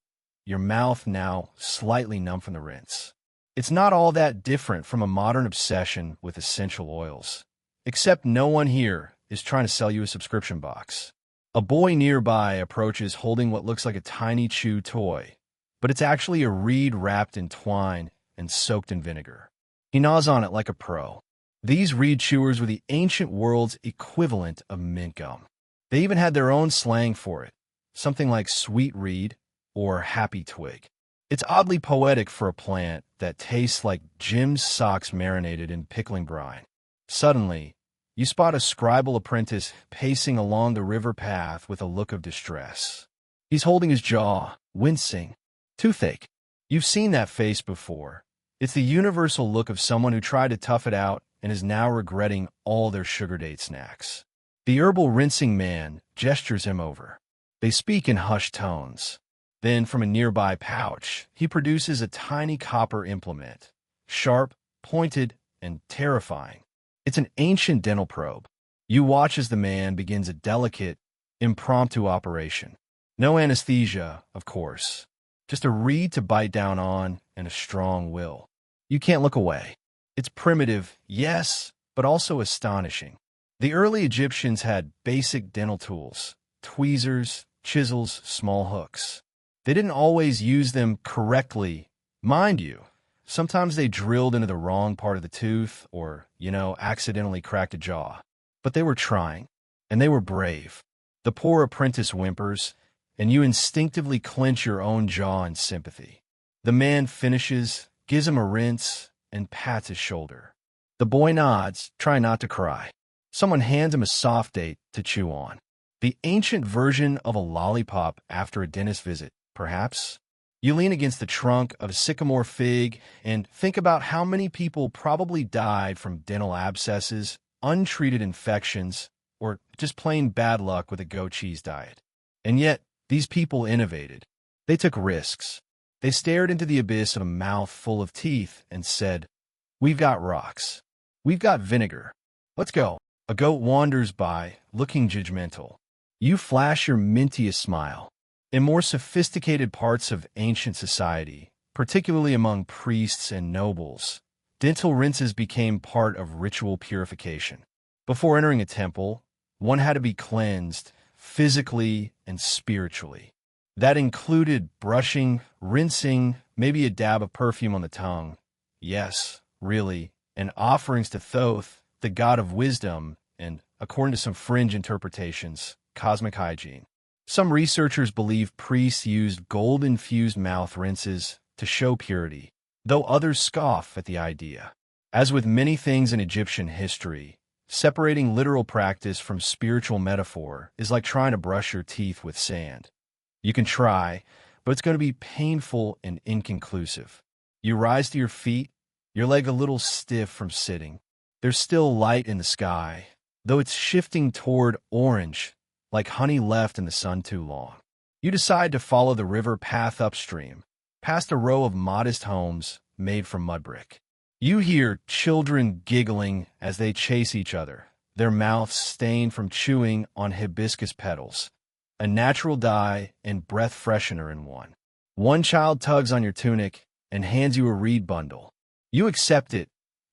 Speaker 1: your mouth now slightly numb from the rinse. It's not all that different from a modern obsession with essential oils, except no one here is trying to sell you a subscription box. A boy nearby approaches holding what looks like a tiny chew toy, but it's actually a reed wrapped in twine and soaked in vinegar. He gnaws on it like a pro. These reed chewers were the ancient world's equivalent of mint gum. They even had their own slang for it, something like sweet reed or happy twig. It's oddly poetic for a plant that tastes like Jim's socks marinated in pickling brine. Suddenly, you spot a scribal apprentice pacing along the river path with a look of distress. He's holding his jaw, wincing. Toothache. You've seen that face before. It's the universal look of someone who tried to tough it out and is now regretting all their sugar date snacks. The herbal rinsing man gestures him over. They speak in hushed tones. Then, from a nearby pouch, he produces a tiny copper implement, sharp, pointed, and terrifying. It's an ancient dental probe. You watch as the man begins a delicate, impromptu operation. No anesthesia, of course. Just a reed to bite down on and a strong will. You can't look away. It's primitive, yes, but also astonishing. The early Egyptians had basic dental tools, tweezers, chisels, small hooks. They didn't always use them correctly. Mind you, sometimes they drilled into the wrong part of the tooth or, accidentally cracked a jaw. But they were trying, and they were brave. The poor apprentice whimpers, and you instinctively clench your own jaw in sympathy. The man finishes, gives him a rinse, and pats his shoulder. The boy nods, trying not to cry. Someone hands him a soft date to chew on. The ancient version of a lollipop after a dentist visit, perhaps? You lean against the trunk of a sycamore fig and think about how many people probably died from dental abscesses, untreated infections, or just plain bad luck with a goat cheese diet. And yet, these people innovated. They took risks. They stared into the abyss of a mouth full of teeth and said, "We've got rocks. We've got vinegar. Let's go." A goat wanders by, looking judgmental. You flash your mintiest smile. In more sophisticated parts of ancient society, particularly among priests and nobles, dental rinses became part of ritual purification. Before entering a temple, one had to be cleansed physically and spiritually. That included brushing, rinsing, maybe a dab of perfume on the tongue. Yes, really, and offerings to Thoth, the god of wisdom, and, according to some fringe interpretations, cosmic hygiene. Some researchers believe priests used gold-infused mouth rinses to show purity, though others scoff at the idea. As with many things in Egyptian history, separating literal practice from spiritual metaphor is like trying to brush your teeth with sand. You can try, but it's going to be painful and inconclusive. You rise to your feet, your leg a little stiff from sitting. There's still light in the sky, though it's shifting toward orange, like honey left in the sun too long. You decide to follow the river path upstream, past a row of modest homes made from mud brick. You hear children giggling as they chase each other, their mouths stained from chewing on hibiscus petals, a natural dye and breath freshener in one. One child tugs on your tunic and hands you a reed bundle. You accept it,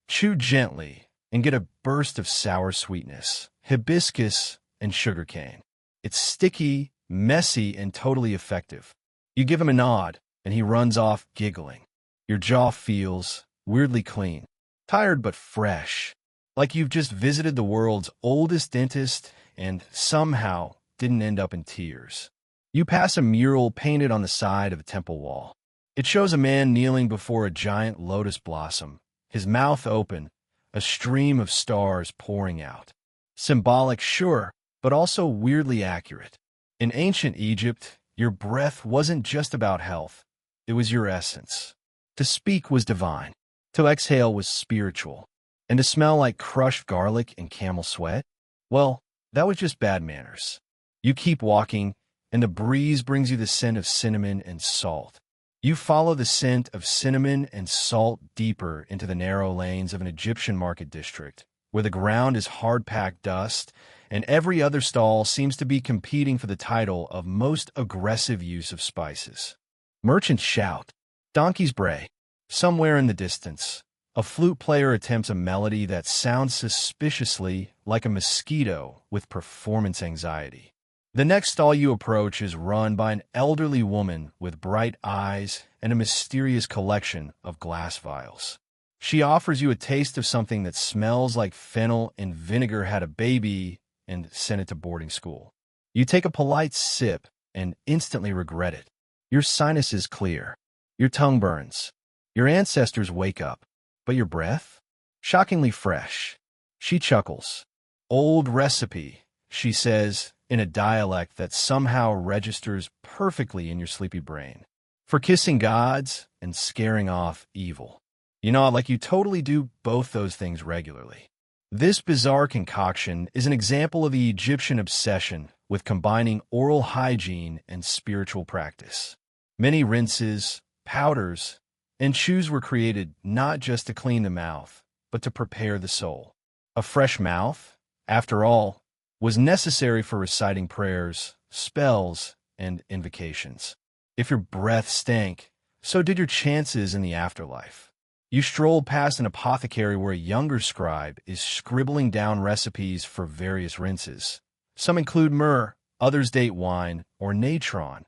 Speaker 1: chew gently, and get a burst of sour sweetness, hibiscus and sugarcane. It's sticky, messy, and totally effective. You give him a nod, and he runs off giggling. Your jaw feels weirdly clean, tired but fresh, like you've just visited the world's oldest dentist and somehow didn't end up in tears. You pass a mural painted on the side of a temple wall. It shows a man kneeling before a giant lotus blossom, his mouth open, a stream of stars pouring out. Symbolic, sure, but also weirdly accurate. In ancient Egypt, your breath wasn't just about health. It was your essence. To speak was divine. To exhale was spiritual. And to smell like crushed garlic and camel sweat? Well, that was just bad manners. You keep walking, and the breeze brings you the scent of cinnamon and salt. You follow the scent of cinnamon and salt deeper into the narrow lanes of an Egyptian market district, where the ground is hard-packed dust, and every other stall seems to be competing for the title of most aggressive use of spices. Merchants shout. Donkeys bray. Somewhere in the distance, a flute player attempts a melody that sounds suspiciously like a mosquito with performance anxiety. The next stall you approach is run by an elderly woman with bright eyes and a mysterious collection of glass vials. She offers you a taste of something that smells like fennel and vinegar had a baby and sent it to boarding school. You take a polite sip and instantly regret it. Your sinuses clear. Your tongue burns. Your ancestors wake up. But your breath? Shockingly fresh. She chuckles. Old recipe, she says, in a dialect that somehow registers perfectly in your sleepy brain. For kissing gods and scaring off evil. You know, like you totally do both those things regularly. This bizarre concoction is an example of the Egyptian obsession with combining oral hygiene and spiritual practice. Many rinses, powders, and chews were created not just to clean the mouth, but to prepare the soul. A fresh mouth, after all, was necessary for reciting prayers, spells, and invocations. If your breath stank, so did your chances in the afterlife. You strolled past an apothecary where a younger scribe is scribbling down recipes for various rinses. Some include myrrh, others date wine, or natron.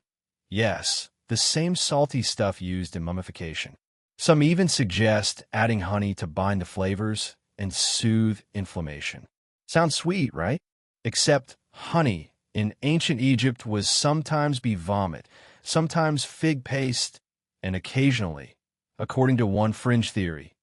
Speaker 1: Yes, the same salty stuff used in mummification. Some even suggest adding honey to bind the flavors and soothe inflammation. Sounds sweet, right? Except honey in ancient Egypt was sometimes be vomit, sometimes fig paste, and occasionally, according to one fringe theory,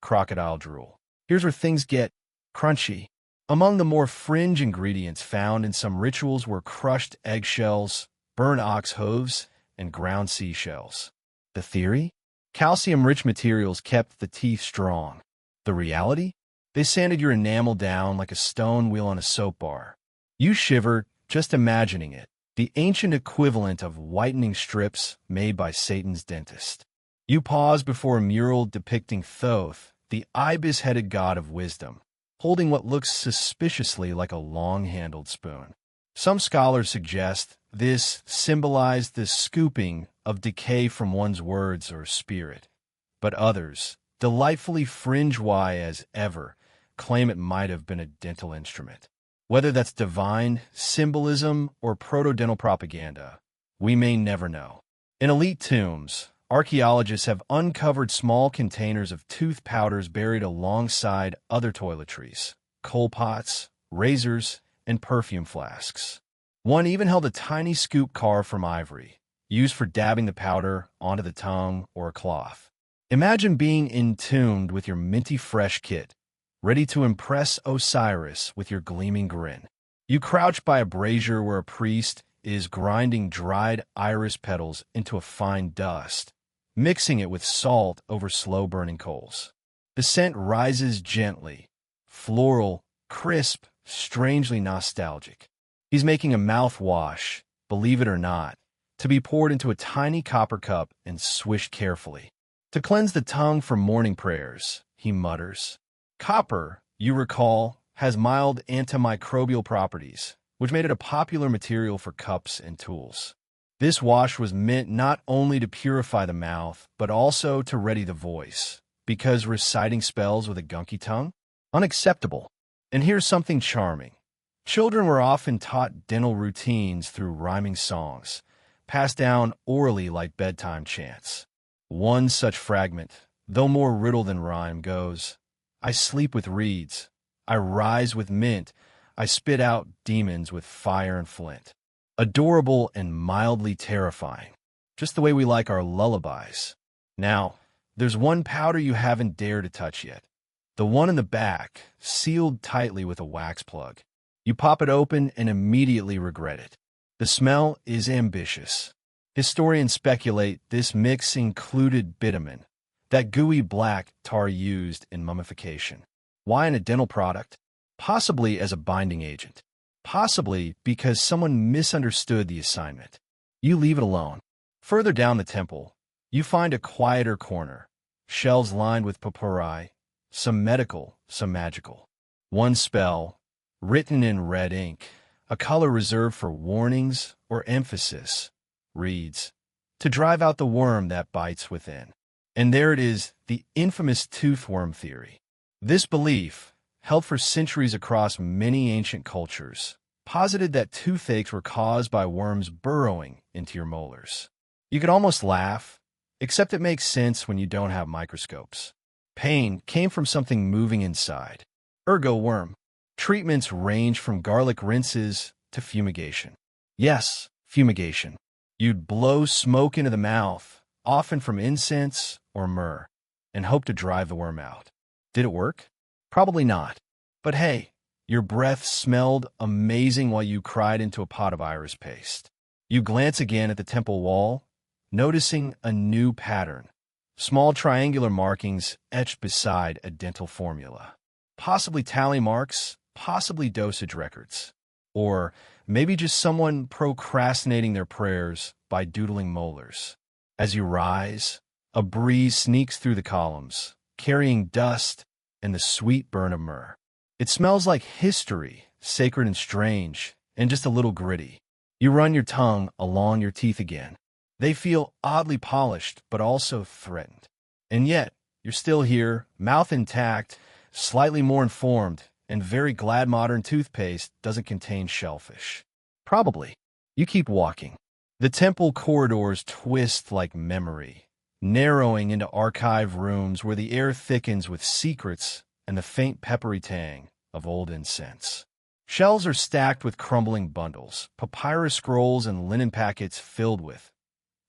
Speaker 1: crocodile drool. Here's where things get crunchy. Among the more fringe ingredients found in some rituals were crushed eggshells, burned ox hooves, and ground seashells. The theory? Calcium-rich materials kept the teeth strong. The reality? They sanded your enamel down like a stone wheel on a soap bar. You shiver just imagining it, the ancient equivalent of whitening strips made by Satan's dentist. You pause before a mural depicting Thoth, the ibis-headed god of wisdom, holding what looks suspiciously like a long-handled spoon. Some scholars suggest this symbolized the scooping of decay from one's words or spirit, but others, delightfully fringe-wise as ever, claim it might have been a dental instrument. Whether that's divine symbolism or proto-dental propaganda, we may never know. In elite tombs, archaeologists have uncovered small containers of tooth powders buried alongside other toiletries, coal pots, razors, and perfume flasks. One even held a tiny scoop carved from ivory, used for dabbing the powder onto the tongue or a cloth. Imagine being entombed with your minty fresh kit, ready to impress Osiris with your gleaming grin. You crouch by a brazier where a priest is grinding dried iris petals into a fine dust, mixing it with salt over slow-burning coals. The scent rises gently, floral, crisp, strangely nostalgic. He's making a mouthwash, believe it or not, to be poured into a tiny copper cup and swished carefully. To cleanse the tongue from morning prayers, he mutters. Copper, you recall, has mild antimicrobial properties, which made it a popular material for cups and tools. This wash was meant not only to purify the mouth, but also to ready the voice, because reciting spells with a gunky tongue? Unacceptable. And here's something charming. Children were often taught dental routines through rhyming songs, passed down orally like bedtime chants. One such fragment, though more riddle than rhyme, goes, I sleep with reeds, I rise with mint, I spit out demons with fire and flint. Adorable and mildly terrifying, just the way we like our lullabies. Now, there's one powder you haven't dared to touch yet. The one in the back, sealed tightly with a wax plug. You pop it open and immediately regret it. The smell is ambitious. Historians speculate this mix included bitumen, that gooey black tar used in mummification. Why in a dental product? Possibly as a binding agent. Possibly because someone misunderstood the assignment. You leave it alone. Further down the temple, you find a quieter corner, shelves lined with papyri, some medical, some magical. One spell, written in red ink, a color reserved for warnings or emphasis, reads, to drive out the worm that bites within. And there it is, the infamous toothworm theory. This belief, held for centuries across many ancient cultures, posited that toothaches were caused by worms burrowing into your molars. You could almost laugh, except it makes sense when you don't have microscopes. Pain came from something moving inside, ergo worm. Treatments range from garlic rinses to fumigation. Yes, fumigation. You'd blow smoke into the mouth, often from incense or myrrh, and hope to drive the worm out. Did it work? Probably not. But hey, your breath smelled amazing while you cried into a pot of iris paste. You glance again at the temple wall, noticing a new pattern. Small triangular markings etched beside a dental formula. Possibly tally marks, possibly dosage records. Or maybe just someone procrastinating their prayers by doodling molars. As you rise, a breeze sneaks through the columns, carrying dust and the sweet burn of myrrh. It smells like history, sacred and strange, and just a little gritty. You run your tongue along your teeth again. They feel oddly polished, but also threatened. And yet, you're still here, mouth intact, slightly more informed, and very glad modern toothpaste doesn't contain shellfish. Probably. You keep walking. The temple corridors twist like memory, narrowing into archive rooms where the air thickens with secrets and the faint peppery tang of old incense. Shelves are stacked with crumbling bundles, papyrus scrolls and linen packets filled with,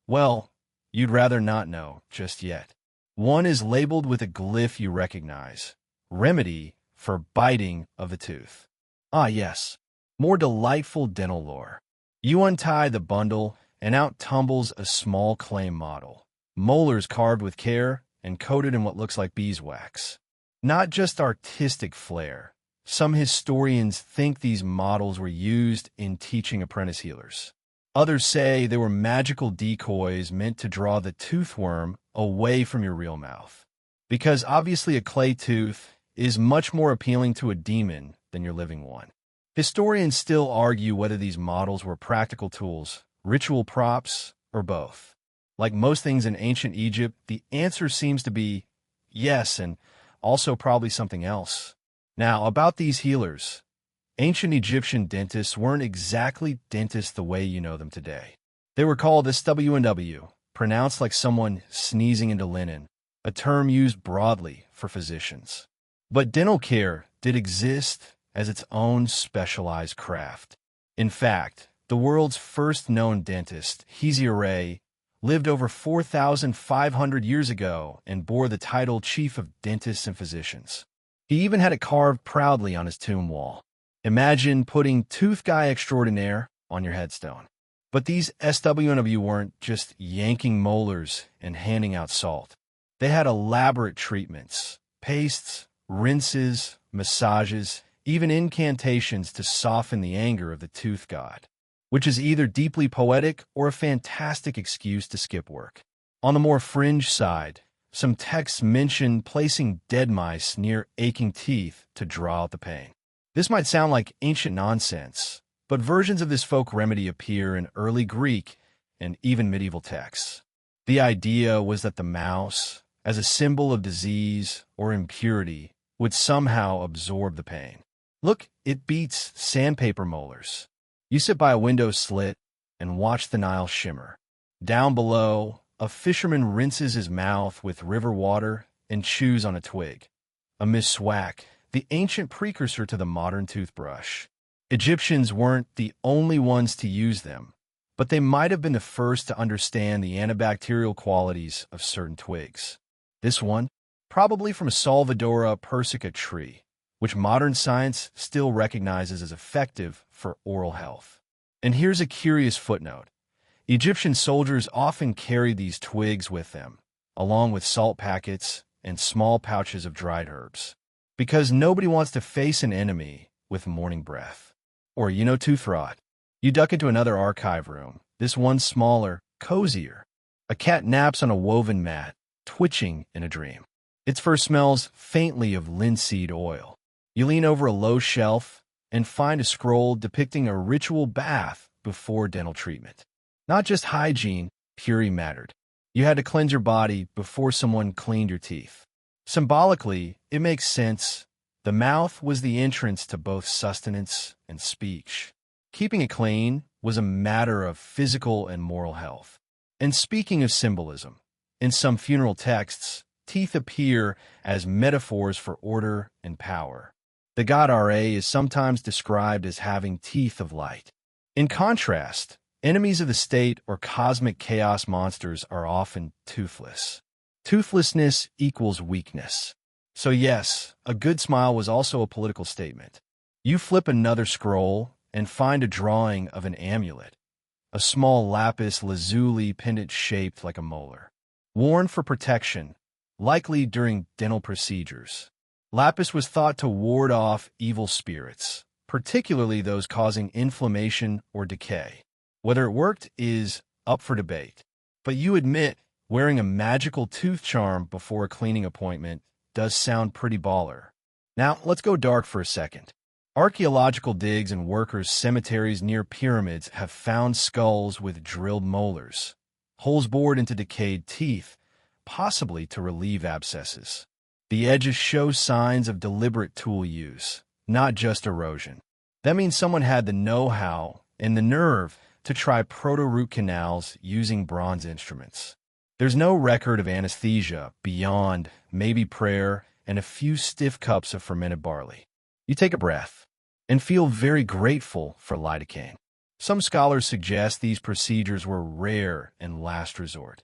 Speaker 1: well, you'd rather not know just yet. One is labeled with a glyph you recognize, remedy for biting of the tooth. Ah, yes. More delightful dental lore. You untie the bundle, and out tumbles a small clay model. Molars carved with care and coated in what looks like beeswax. Not just artistic flair. Some historians think these models were used in teaching apprentice healers. Others say they were magical decoys meant to draw the toothworm away from your real mouth. Because obviously a clay tooth is much more appealing to a demon than your living one. Historians still argue whether these models were practical tools, ritual props, or both. Like most things in ancient Egypt, the answer seems to be yes, and also probably something else. Now, about these healers. Ancient Egyptian dentists weren't exactly dentists the way you know them today. They were called SW&W, pronounced like someone sneezing into linen, a term used broadly for physicians. But dental care did exist as its own specialized craft. In fact, the world's first known dentist, Ray, lived over 4,500 years ago and bore the title Chief of Dentists and Physicians. He even had it carved proudly on his tomb wall. Imagine putting Tooth Guy Extraordinaire on your headstone. But these SW&W weren't just yanking molars and handing out salt. They had elaborate treatments, pastes, rinses, massages, even incantations to soften the anger of the tooth god, which is either deeply poetic or a fantastic excuse to skip work. On the more fringe side, some texts mention placing dead mice near aching teeth to draw out the pain. This might sound like ancient nonsense, but versions of this folk remedy appear in early Greek and even medieval texts. The idea was that the mouse, as a symbol of disease or impurity, would somehow absorb the pain. Look, it beats sandpaper molars. You sit by a window slit and watch the Nile shimmer. Down below, a fisherman rinses his mouth with river water and chews on a twig. A miswak, the ancient precursor to the modern toothbrush. Egyptians weren't the only ones to use them, but they might have been the first to understand the antibacterial qualities of certain twigs. This one, probably from a Salvadora persica tree, which modern science still recognizes as effective for oral health. And here's a curious footnote. Egyptian soldiers often carried these twigs with them, along with salt packets and small pouches of dried herbs. Because nobody wants to face an enemy with morning breath. Or, tooth rot. You duck into another archive room, this one smaller, cozier. A cat naps on a woven mat, twitching in a dream. Its fur smells faintly of linseed oil. You lean over a low shelf and find a scroll depicting a ritual bath before dental treatment. Not just hygiene, purity mattered. You had to cleanse your body before someone cleaned your teeth. Symbolically, it makes sense. The mouth was the entrance to both sustenance and speech. Keeping it clean was a matter of physical and moral health. And speaking of symbolism, in some funeral texts, teeth appear as metaphors for order and power. The god Ra is sometimes described as having teeth of light. In contrast, enemies of the state or cosmic chaos monsters are often toothless. Toothlessness equals weakness. So yes, a good smile was also a political statement. You flip another scroll and find a drawing of an amulet, a small lapis lazuli pendant shaped like a molar, worn for protection, likely during dental procedures. Lapis was thought to ward off evil spirits, particularly those causing inflammation or decay. Whether it worked is up for debate, but you admit wearing a magical tooth charm before a cleaning appointment does sound pretty baller. Now, let's go dark for a second. Archaeological digs and workers' cemeteries near pyramids have found skulls with drilled molars, holes bored into decayed teeth, possibly to relieve abscesses. The edges show signs of deliberate tool use, not just erosion. That means someone had the know-how and the nerve to try proto-root canals using bronze instruments. There's no record of anesthesia beyond maybe prayer and a few stiff cups of fermented barley. You take a breath and feel very grateful for lidocaine. Some scholars suggest these procedures were rare and last resort.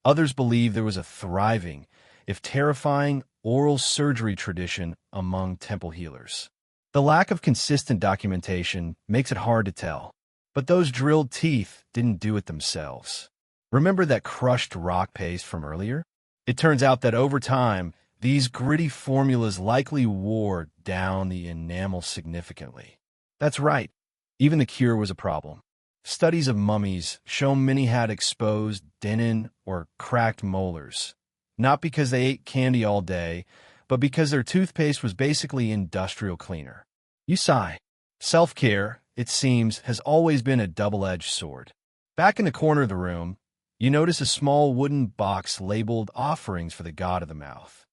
Speaker 1: Others believe there was a thriving, if terrifying, oral surgery tradition among temple healers. The lack of consistent documentation makes it hard to tell. But those drilled teeth didn't do it themselves. Remember that crushed rock paste from earlier? It turns out that over time, these gritty formulas likely wore down the enamel significantly. That's right. Even the cure was a problem. Studies of mummies show many had exposed dentin or cracked molars, not because they ate candy all day, but because their toothpaste was basically industrial cleaner. You sigh. Self-care, it seems, has always been a double-edged sword. Back in the corner of the room, you notice a small wooden box labeled offerings for the god of the mouth.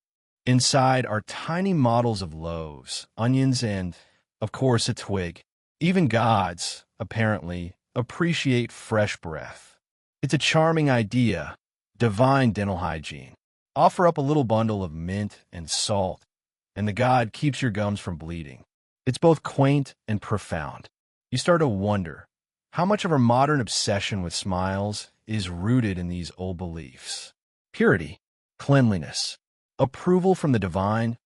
Speaker 1: Inside are tiny models of loaves, onions, and, of course, a twig. Even gods, apparently, appreciate fresh breath. It's a charming idea, divine dental hygiene. Offer up a little bundle of mint and salt, and the god keeps your gums from bleeding. It's both quaint and profound. You start to wonder, how much of our modern obsession with smiles is rooted in these old beliefs? Purity, cleanliness, approval from the divine,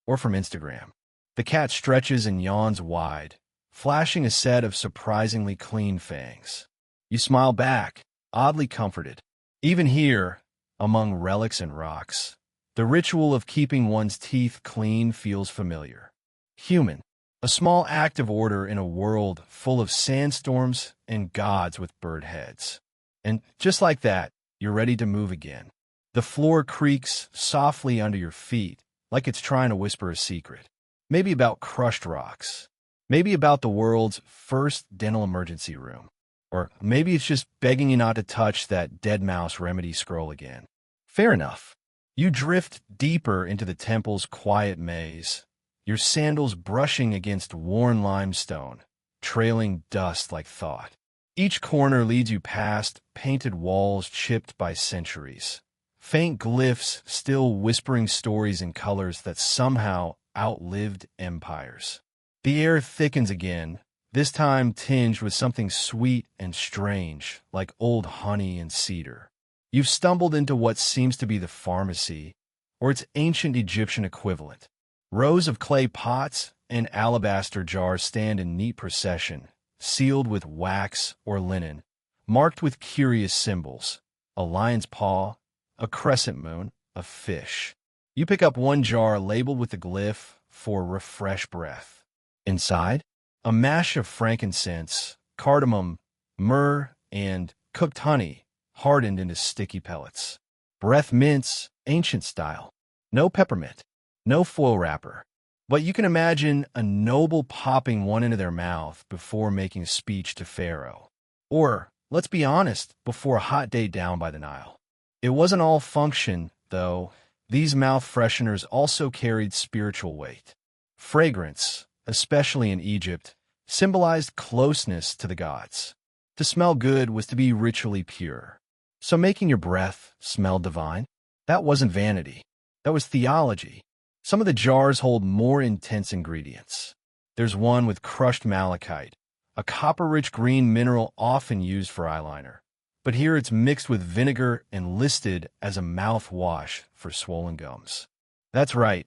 Speaker 1: or from Instagram. The cat stretches and yawns wide, flashing a set of surprisingly clean fangs. You smile back, oddly comforted. Even here, among relics and rocks, the ritual of keeping one's teeth clean feels familiar. Human, a small act of order in a world full of sandstorms and gods with bird heads. And just like that, you're ready to move again. The floor creaks softly under your feet, like it's trying to whisper a secret. Maybe about crushed rocks. Maybe about the world's first dental emergency room. Or maybe it's just begging you not to touch that dead mouse remedy scroll again. Fair enough. You drift deeper into the temple's quiet maze, your sandals brushing against worn limestone, trailing dust like thought. Each corner leads you past painted walls chipped by centuries, faint glyphs still whispering stories in colors that somehow outlived empires. The air thickens again, this time tinged with something sweet and strange, like old honey and cedar. You've stumbled into what seems to be the pharmacy, or its ancient Egyptian equivalent. Rows of clay pots and alabaster jars stand in neat procession, sealed with wax or linen, marked with curious symbols: a lion's paw, a crescent moon, a fish. You pick up one jar labeled with the glyph for refresh breath. Inside, a mash of frankincense, cardamom, myrrh, and cooked honey hardened into sticky pellets. Breath mints, ancient style. No peppermint, no foil wrapper. But you can imagine a noble popping one into their mouth before making a speech to Pharaoh. Or, let's be honest, before a hot day down by the Nile. It wasn't all function, though. These mouth fresheners also carried spiritual weight. Fragrance, especially in Egypt, symbolized closeness to the gods. To smell good was to be ritually pure. So making your breath smell divine? That wasn't vanity. That was theology. Some of the jars hold more intense ingredients. There's one with crushed malachite, a copper-rich green mineral often used for eyeliner. But here it's mixed with vinegar and listed as a mouthwash for swollen gums. That's right,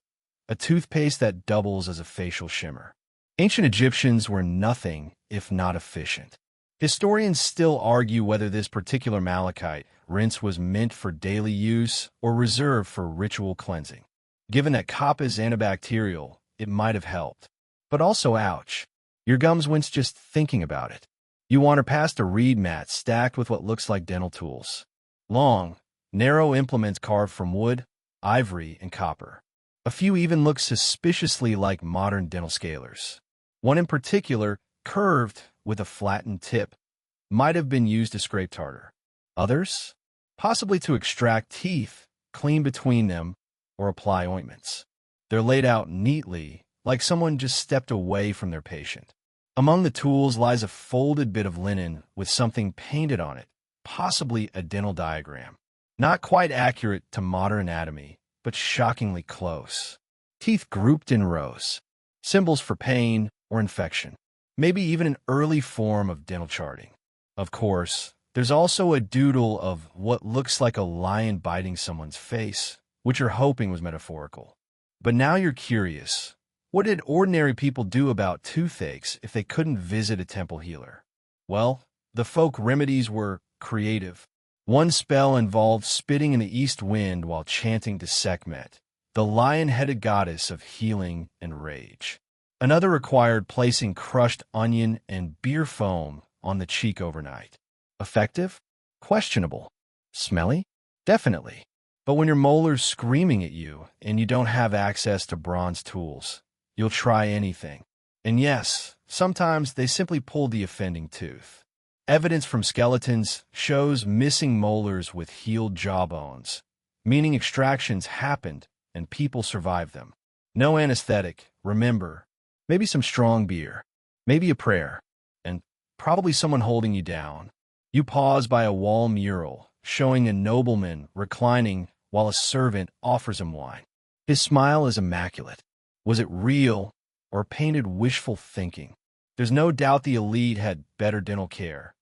Speaker 1: a toothpaste that doubles as a facial shimmer. Ancient Egyptians were nothing if not efficient. Historians still argue whether this particular malachite rinse was meant for daily use or reserved for ritual cleansing. Given that copper is antibacterial, it might have helped. But also, ouch, your gums wince just thinking about it. You wander past a reed mat stacked with what looks like dental tools. Long, narrow implements carved from wood, ivory, and copper. A few even look suspiciously like modern dental scalers. One in particular, curved with a flattened tip, might have been used to scrape tartar. Others, possibly to extract teeth, clean between them, or apply ointments. They're laid out neatly, like someone just stepped away from their patient. Among the tools lies a folded bit of linen with something painted on it, possibly a dental diagram. Not quite accurate to modern anatomy, but shockingly close. Teeth grouped in rows, symbols for pain or infection, maybe even an early form of dental charting. Of course, there's also a doodle of what looks like a lion biting someone's face, which you're hoping was metaphorical. But now you're curious. What did ordinary people do about toothaches if they couldn't visit a temple healer? Well, the folk remedies were creative. One spell involved spitting in the east wind while chanting to Sekhmet, the lion-headed goddess of healing and rage. Another required placing crushed onion and beer foam on the cheek overnight. Effective? Questionable. Smelly? Definitely. But when your molar's screaming at you and you don't have access to bronze tools, you'll try anything. And yes, sometimes they simply pull the offending tooth. Evidence from skeletons shows missing molars with healed jawbones, meaning extractions happened and people survived them. No anesthetic, remember, maybe some strong beer, maybe a prayer, and probably someone holding you down. You pause by a wall mural showing a nobleman reclining while a servant offers him wine. His smile is immaculate. Was it real or painted wishful thinking? There's no doubt the elite had better dental care,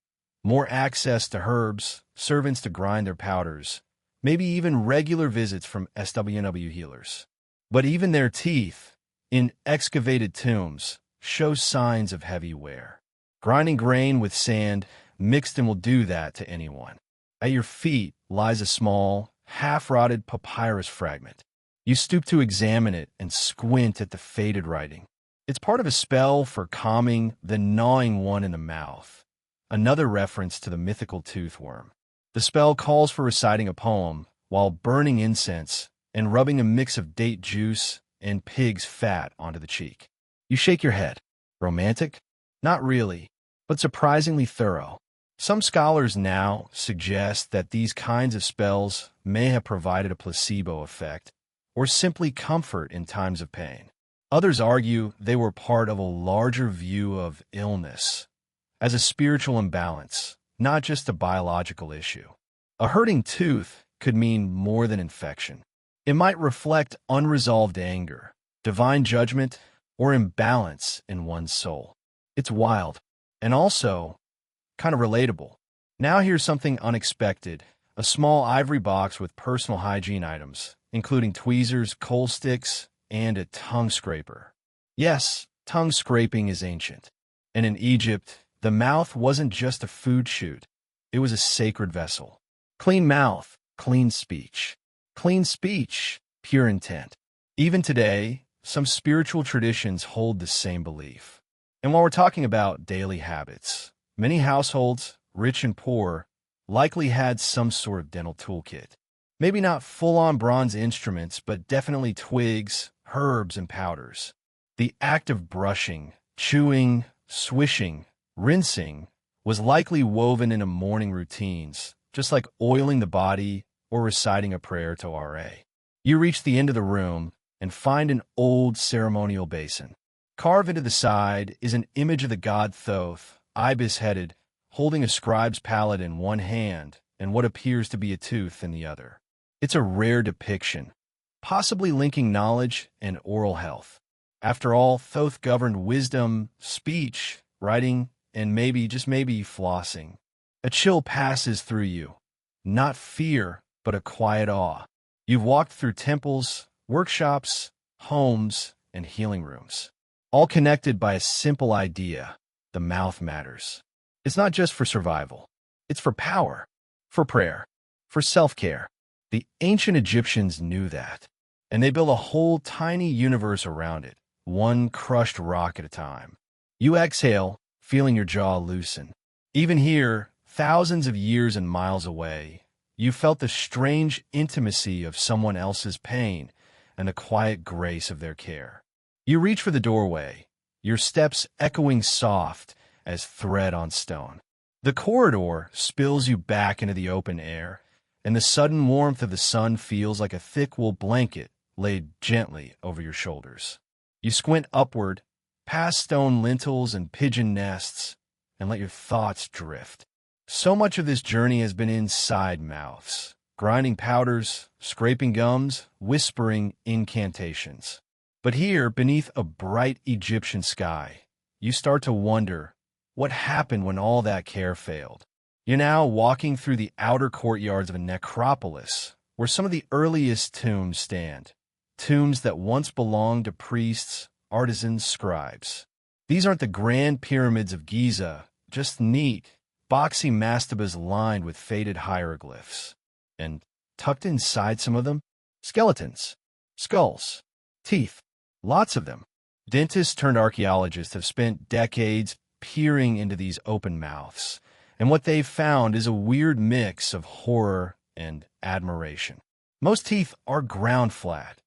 Speaker 1: more access to herbs, servants to grind their powders, maybe even regular visits from SWNW healers. But even their teeth, in excavated tombs, show signs of heavy wear. Grinding grain with sand mixed in will do that to anyone. At your feet lies a small, half-rotted papyrus fragment. You stoop to examine it and squint at the faded writing. It's part of a spell for calming the gnawing one in the mouth, another reference to the mythical toothworm. The spell calls for reciting a poem while burning incense and rubbing a mix of date juice and pig's fat onto the cheek. You shake your head. Romantic? Not really, but surprisingly thorough. Some scholars now suggest that these kinds of spells may have provided a placebo effect or simply comfort in times of pain. Others argue they were part of a larger view of illness as a spiritual imbalance, not just a biological issue. A hurting tooth could mean more than infection. It might reflect unresolved anger, divine judgment, or imbalance in one's soul. It's wild, and also kind of relatable. Now here's something unexpected, a small ivory box with personal hygiene items, including tweezers, coal sticks, and a tongue scraper. Yes, tongue scraping is ancient. And in Egypt, the mouth wasn't just a food chute. It was a sacred vessel. Clean mouth, clean speech. Clean speech, pure intent. Even today, some spiritual traditions hold the same belief. And while we're talking about daily habits, many households, rich and poor, likely had some sort of dental toolkit. Maybe not full-on bronze instruments, but definitely twigs, herbs, and powders. The act of brushing, chewing, swishing, rinsing was likely woven into morning routines, just like oiling the body or reciting a prayer to RA. You reach the end of the room and find an old ceremonial basin. Carved into the side is an image of the god Thoth, ibis-headed, holding a scribe's palette in one hand and what appears to be a tooth in the other. It's a rare depiction, possibly linking knowledge and oral health. After all, Thoth governed wisdom, speech, writing, and maybe, just maybe, flossing. A chill passes through you. Not fear, but a quiet awe. You've walked through temples, workshops, homes, and healing rooms, all connected by a simple idea: the mouth matters. It's not just for survival. It's for power, for prayer, for self-care. The ancient Egyptians knew that, and they built a whole tiny universe around it, one crushed rock at a time. You exhale, feeling your jaw loosen. Even here, thousands of years and miles away, you felt the strange intimacy of someone else's pain and the quiet grace of their care. You reach for the doorway, your steps echoing soft as thread on stone. The corridor spills you back into the open air, and the sudden warmth of the sun feels like a thick wool blanket laid gently over your shoulders. You squint upward, past stone lintels and pigeon nests, and let your thoughts drift. So much of this journey has been inside mouths, grinding powders, scraping gums, whispering incantations. But here, beneath a bright Egyptian sky, you start to wonder what happened when all that care failed. You're now walking through the outer courtyards of a necropolis, where some of the earliest tombs stand, tombs that once belonged to priests artisans, scribes. These aren't the grand pyramids of Giza, just neat, boxy mastabas lined with faded hieroglyphs. And tucked inside some of them, skeletons, skulls, teeth, lots of them. Dentists turned archaeologists have spent decades peering into these open mouths, and what they've found is a weird mix of horror and admiration. Most teeth are ground flat.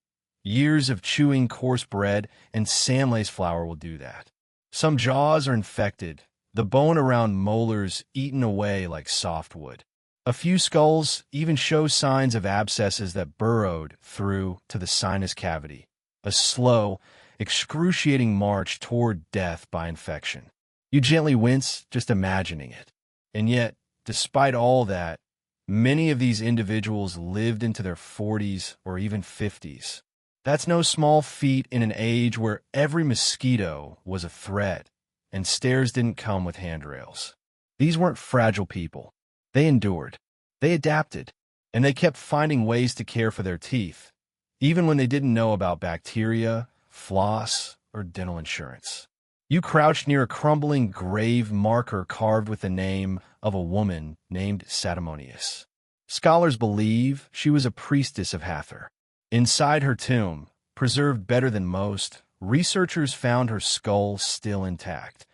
Speaker 1: Years of chewing coarse bread and samlace flour will do that. Some jaws are infected, the bone around molars eaten away like softwood. A few skulls even show signs of abscesses that burrowed through to the sinus cavity, a slow, excruciating march toward death by infection. You gently wince just imagining it. And yet, despite all that, many of these individuals lived into their 40s or even 50s. That's no small feat in an age where every mosquito was a threat and stairs didn't come with handrails. These weren't fragile people. They endured. They adapted. And they kept finding ways to care for their teeth, even when they didn't know about bacteria, floss, or dental insurance. You crouched near a crumbling grave marker carved with the name of a woman named Satimonius. Scholars believe she was a priestess of Hathor. Inside her tomb, preserved better than most, researchers found her skull still intact,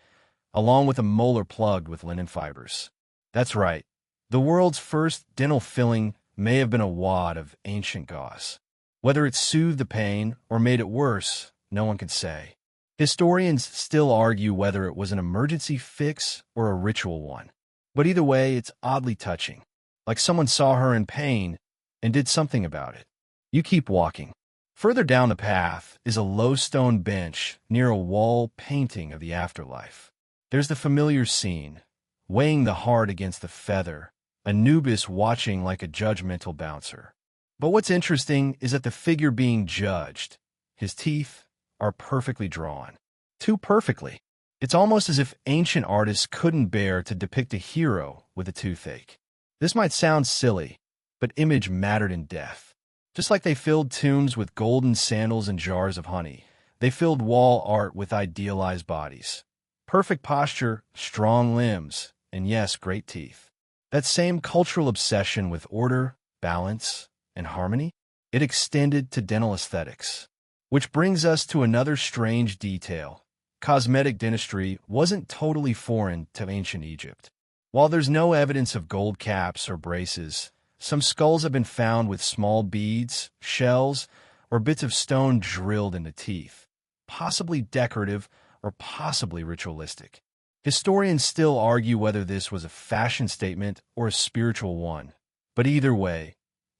Speaker 1: along with a molar plugged with linen fibers. That's right, the world's first dental filling may have been a wad of ancient gauze. Whether it soothed the pain or made it worse, no one can say. Historians still argue whether it was an emergency fix or a ritual one. But either way, it's oddly touching, like someone saw her in pain and did something about it. You keep walking. Further down the path is a low stone bench near a wall painting of the afterlife. There's the familiar scene, weighing the heart against the feather, Anubis watching like a judgmental bouncer. But what's interesting is that the figure being judged, his teeth, are perfectly drawn. Too perfectly. It's almost as if ancient artists couldn't bear to depict a hero with a toothache. This might sound silly, but image mattered in death. Just like they filled tombs with golden sandals and jars of honey, they filled wall art with idealized bodies. Perfect posture, strong limbs, and yes, great teeth. That same cultural obsession with order, balance, and harmony, it extended to dental aesthetics. Which brings us to another strange detail. Cosmetic dentistry wasn't totally foreign to ancient Egypt. While there's no evidence of gold caps or braces, some skulls have been found with small beads, shells, or bits of stone drilled into teeth, possibly decorative or possibly ritualistic. Historians still argue whether this was a fashion statement or a spiritual one, but either way,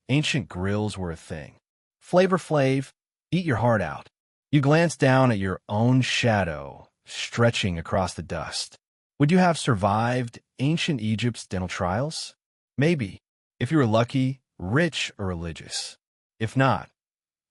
Speaker 1: ancient grills were a thing. Flavor Flav, eat your heart out. You glance down at your own shadow, stretching across the dust. Would you have survived ancient Egypt's dental trials? Maybe, if you were lucky, rich, or religious. If not,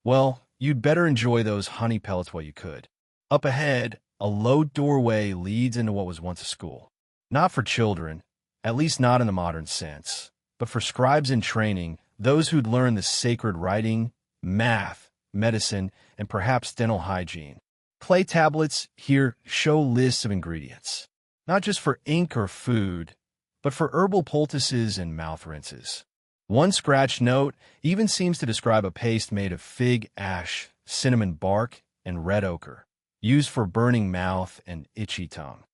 Speaker 1: well, you'd better enjoy those honey pellets while you could. Up ahead, a low doorway leads into what was once a school. Not for children, at least not in the modern sense, but for scribes in training, those who'd learned the sacred writing, math, medicine, and perhaps dental hygiene. Clay tablets here show lists of ingredients, not just for ink or food, but for herbal poultices and mouth rinses. One scratch note even seems to describe a paste made of fig ash, cinnamon bark, and red ochre, used for burning mouth and itchy tongue.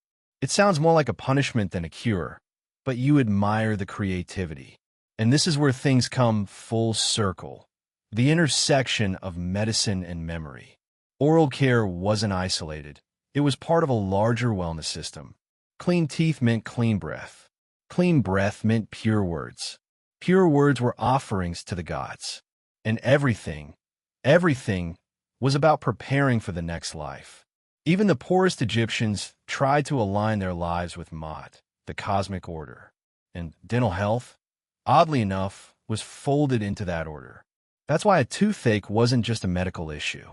Speaker 1: It sounds more like a punishment than a cure, but you admire the creativity. And this is where things come full circle. The intersection of medicine and memory. Oral care wasn't isolated. It was part of a larger wellness system. Clean teeth meant clean breath. Clean breath meant pure words. Pure words were offerings to the gods. And everything was about preparing for the next life. Even the poorest Egyptians tried to align their lives with Maat, the cosmic order. And dental health, oddly enough, was folded into that order. That's why a toothache wasn't just a medical issue.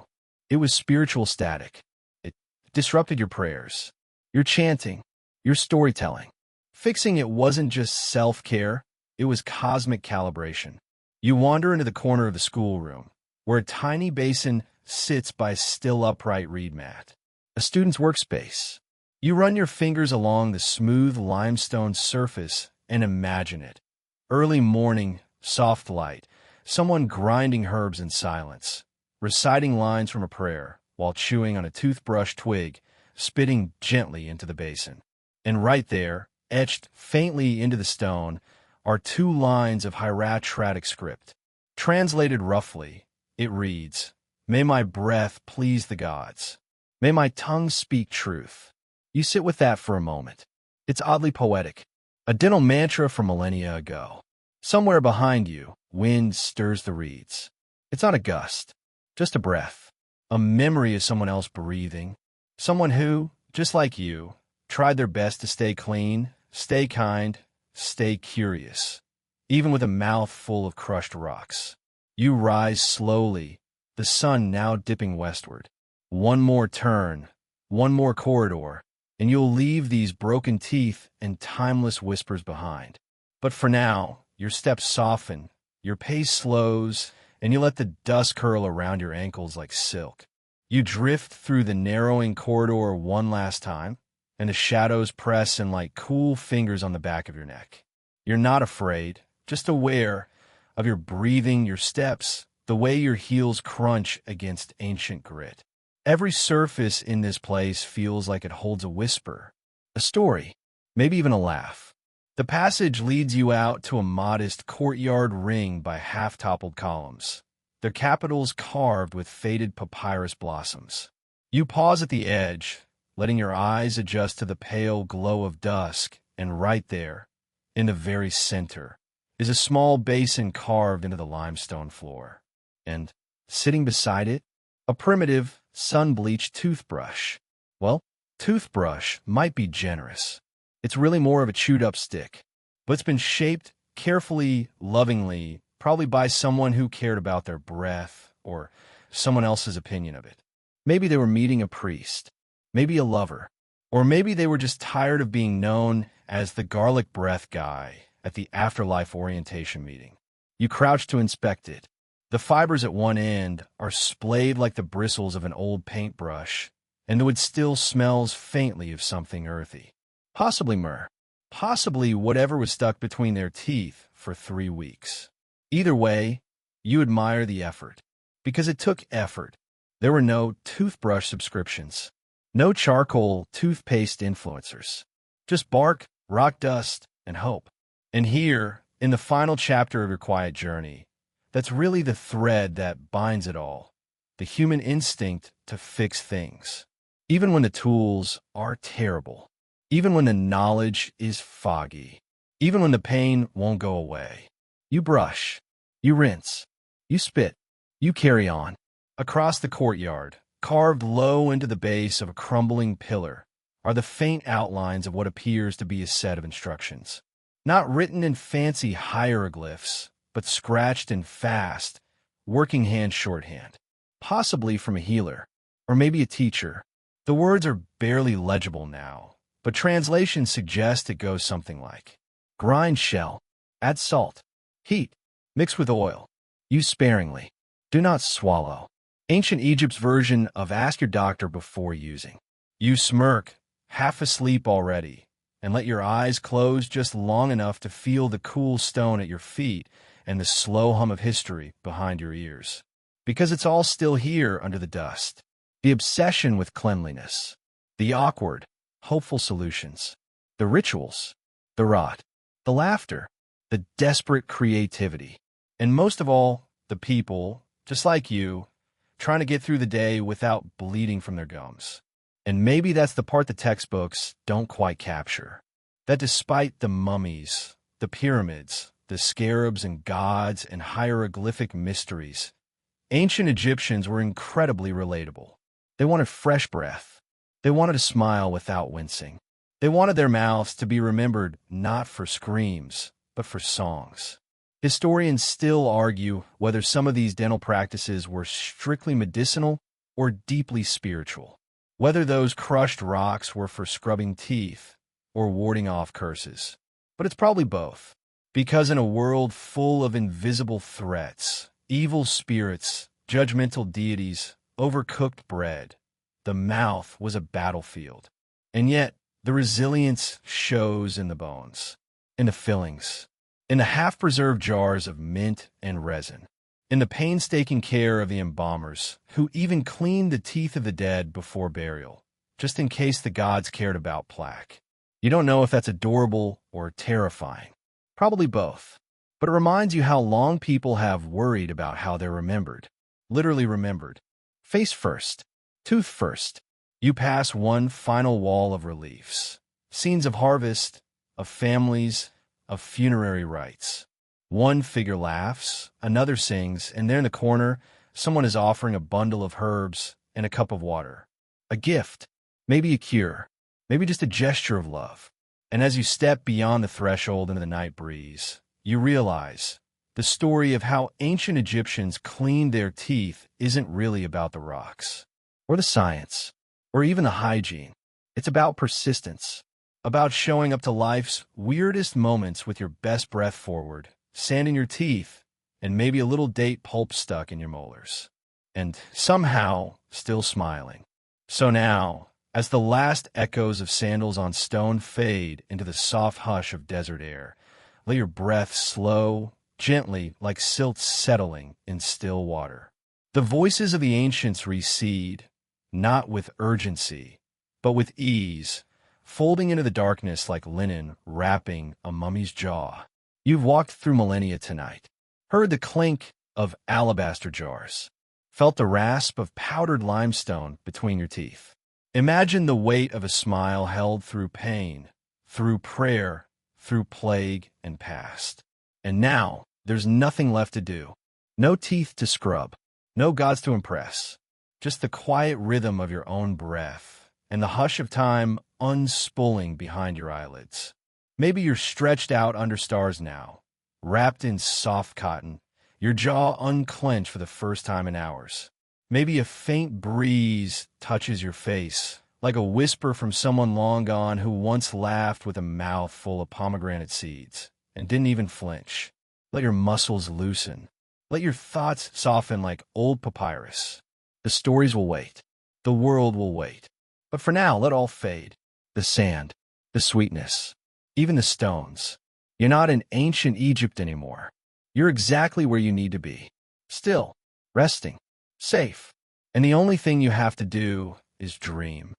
Speaker 1: It was spiritual static. It disrupted your prayers, your chanting, your storytelling. Fixing it wasn't just self-care, it was cosmic calibration. You wander into the corner of the schoolroom, where a tiny basin sits by a still upright reed mat. A student's workspace. You run your fingers along the smooth limestone surface and imagine it. Early morning, soft light, someone grinding herbs in silence, reciting lines from a prayer while chewing on a toothbrush twig, spitting gently into the basin. And right there, etched faintly into the stone, are 2 lines of hieratic script. Translated roughly, it reads, "May my breath please the gods. May my tongue speak truth." You sit with that for a moment. It's oddly poetic, a dental mantra from millennia ago. Somewhere behind you, wind stirs the reeds. It's not a gust, just a breath, a memory of someone else breathing, someone who, just like you, tried their best to stay clean, stay kind, stay curious, even with a mouth full of crushed rocks. You rise slowly, the sun now dipping westward. One more turn, one more corridor, and you'll leave these broken teeth and timeless whispers behind. But for now, your steps soften, your pace slows, and you let the dust curl around your ankles like silk. You drift through the narrowing corridor one last time, and the shadows press in like cool fingers on the back of your neck. You're not afraid, just aware of your breathing, your steps, the way your heels crunch against ancient grit. Every surface in this place feels like it holds a whisper, a story, maybe even a laugh. The passage leads you out to a modest courtyard ringed by half-toppled columns, their capitals carved with faded papyrus blossoms. You pause at the edge, letting your eyes adjust to the pale glow of dusk, and right there, in the very center, is a small basin carved into the limestone floor. And, sitting beside it, a primitive, sun-bleached toothbrush. Well, toothbrush might be generous. It's really more of a chewed-up stick, but it's been shaped carefully, lovingly, probably by someone who cared about their breath or someone else's opinion of it. Maybe they were meeting a priest, maybe a lover, or maybe they were just tired of being known as the garlic breath guy at the afterlife orientation meeting. You crouch to inspect it. The fibers at one end are splayed like the bristles of an old paintbrush, and the wood still smells faintly of something earthy. Possibly myrrh. Possibly whatever was stuck between their teeth for 3 weeks. Either way, you admire the effort. Because it took effort. There were no toothbrush subscriptions. No charcoal toothpaste influencers. Just bark, rock dust, and hope. And here, in the final chapter of your quiet journey, that's really the thread that binds it all. The human instinct to fix things. Even when the tools are terrible. Even when the knowledge is foggy. Even when the pain won't go away. You brush. You rinse. You spit. You carry on. Across the courtyard, carved low into the base of a crumbling pillar, are the faint outlines of what appears to be a set of instructions. Not written in fancy hieroglyphs, but scratched in fast, working hand shorthand. Possibly from a healer, or maybe a teacher. The words are barely legible now, but translations suggest it goes something like, grind shell, add salt, heat, mix with oil, use sparingly, do not swallow. Ancient Egypt's version of ask your doctor before using. You smirk, half asleep already, and let your eyes close just long enough to feel the cool stone at your feet and the slow hum of history behind your ears. Because it's all still here under the dust. The obsession with cleanliness, the awkward, hopeful solutions, the rituals, the rot, the laughter, the desperate creativity, and most of all, the people, just like you, trying to get through the day without bleeding from their gums. And maybe that's the part the textbooks don't quite capture. That despite the mummies, the pyramids, the scarabs and gods and hieroglyphic mysteries, ancient Egyptians were incredibly relatable. They wanted fresh breath. They wanted to smile without wincing. They wanted their mouths to be remembered not for screams, but for songs. Historians still argue whether some of these dental practices were strictly medicinal or deeply spiritual, whether those crushed rocks were for scrubbing teeth or warding off curses. But it's probably both, because in a world full of invisible threats, evil spirits, judgmental deities, overcooked bread. The mouth was a battlefield. And yet, the resilience shows in the bones, in the fillings, in the half-preserved jars of mint and resin, in the painstaking care of the embalmers, who even cleaned the teeth of the dead before burial, just in case the gods cared about plaque. You don't know if that's adorable or terrifying. Probably both. But it reminds you how long people have worried about how they're remembered. Literally remembered. Face first. Tooth first. You pass one final wall of reliefs. Scenes of harvest, of families, of funerary rites. One figure laughs, another sings, and there in the corner, someone is offering a bundle of herbs and a cup of water. A gift. Maybe a cure. Maybe just a gesture of love. And as you step beyond the threshold into the night breeze, you realize the story of how ancient Egyptians cleaned their teeth isn't really about the rocks, or the science, or even the hygiene. It's about persistence, about showing up to life's weirdest moments with your best breath forward, sand in your teeth, and maybe a little date pulp stuck in your molars. And somehow, still smiling. So now, as the last echoes of sandals on stone fade into the soft hush of desert air, let your breath slow, gently, like silt settling in still water. The voices of the ancients recede, not with urgency, but with ease, folding into the darkness like linen wrapping a mummy's jaw. You've walked through millennia tonight, heard the clink of alabaster jars, felt the rasp of powdered limestone between your teeth. Imagine the weight of a smile held through pain, through prayer, through plague and past. And now, there's nothing left to do. No teeth to scrub, no gods to impress. Just the quiet rhythm of your own breath and the hush of time unspooling behind your eyelids. Maybe you're stretched out under stars now, wrapped in soft cotton, your jaw unclenched for the first time in hours. Maybe a faint breeze touches your face, like a whisper from someone long gone who once laughed with a mouth full of pomegranate seeds and didn't even flinch. Let your muscles loosen. Let your thoughts soften like old papyrus. The stories will wait. The world will wait. But for now, let all fade. The sand, the sweetness, even the stones. You're not in ancient Egypt anymore. You're exactly where you need to be. Still, resting, safe. And the only thing you have to do is dream.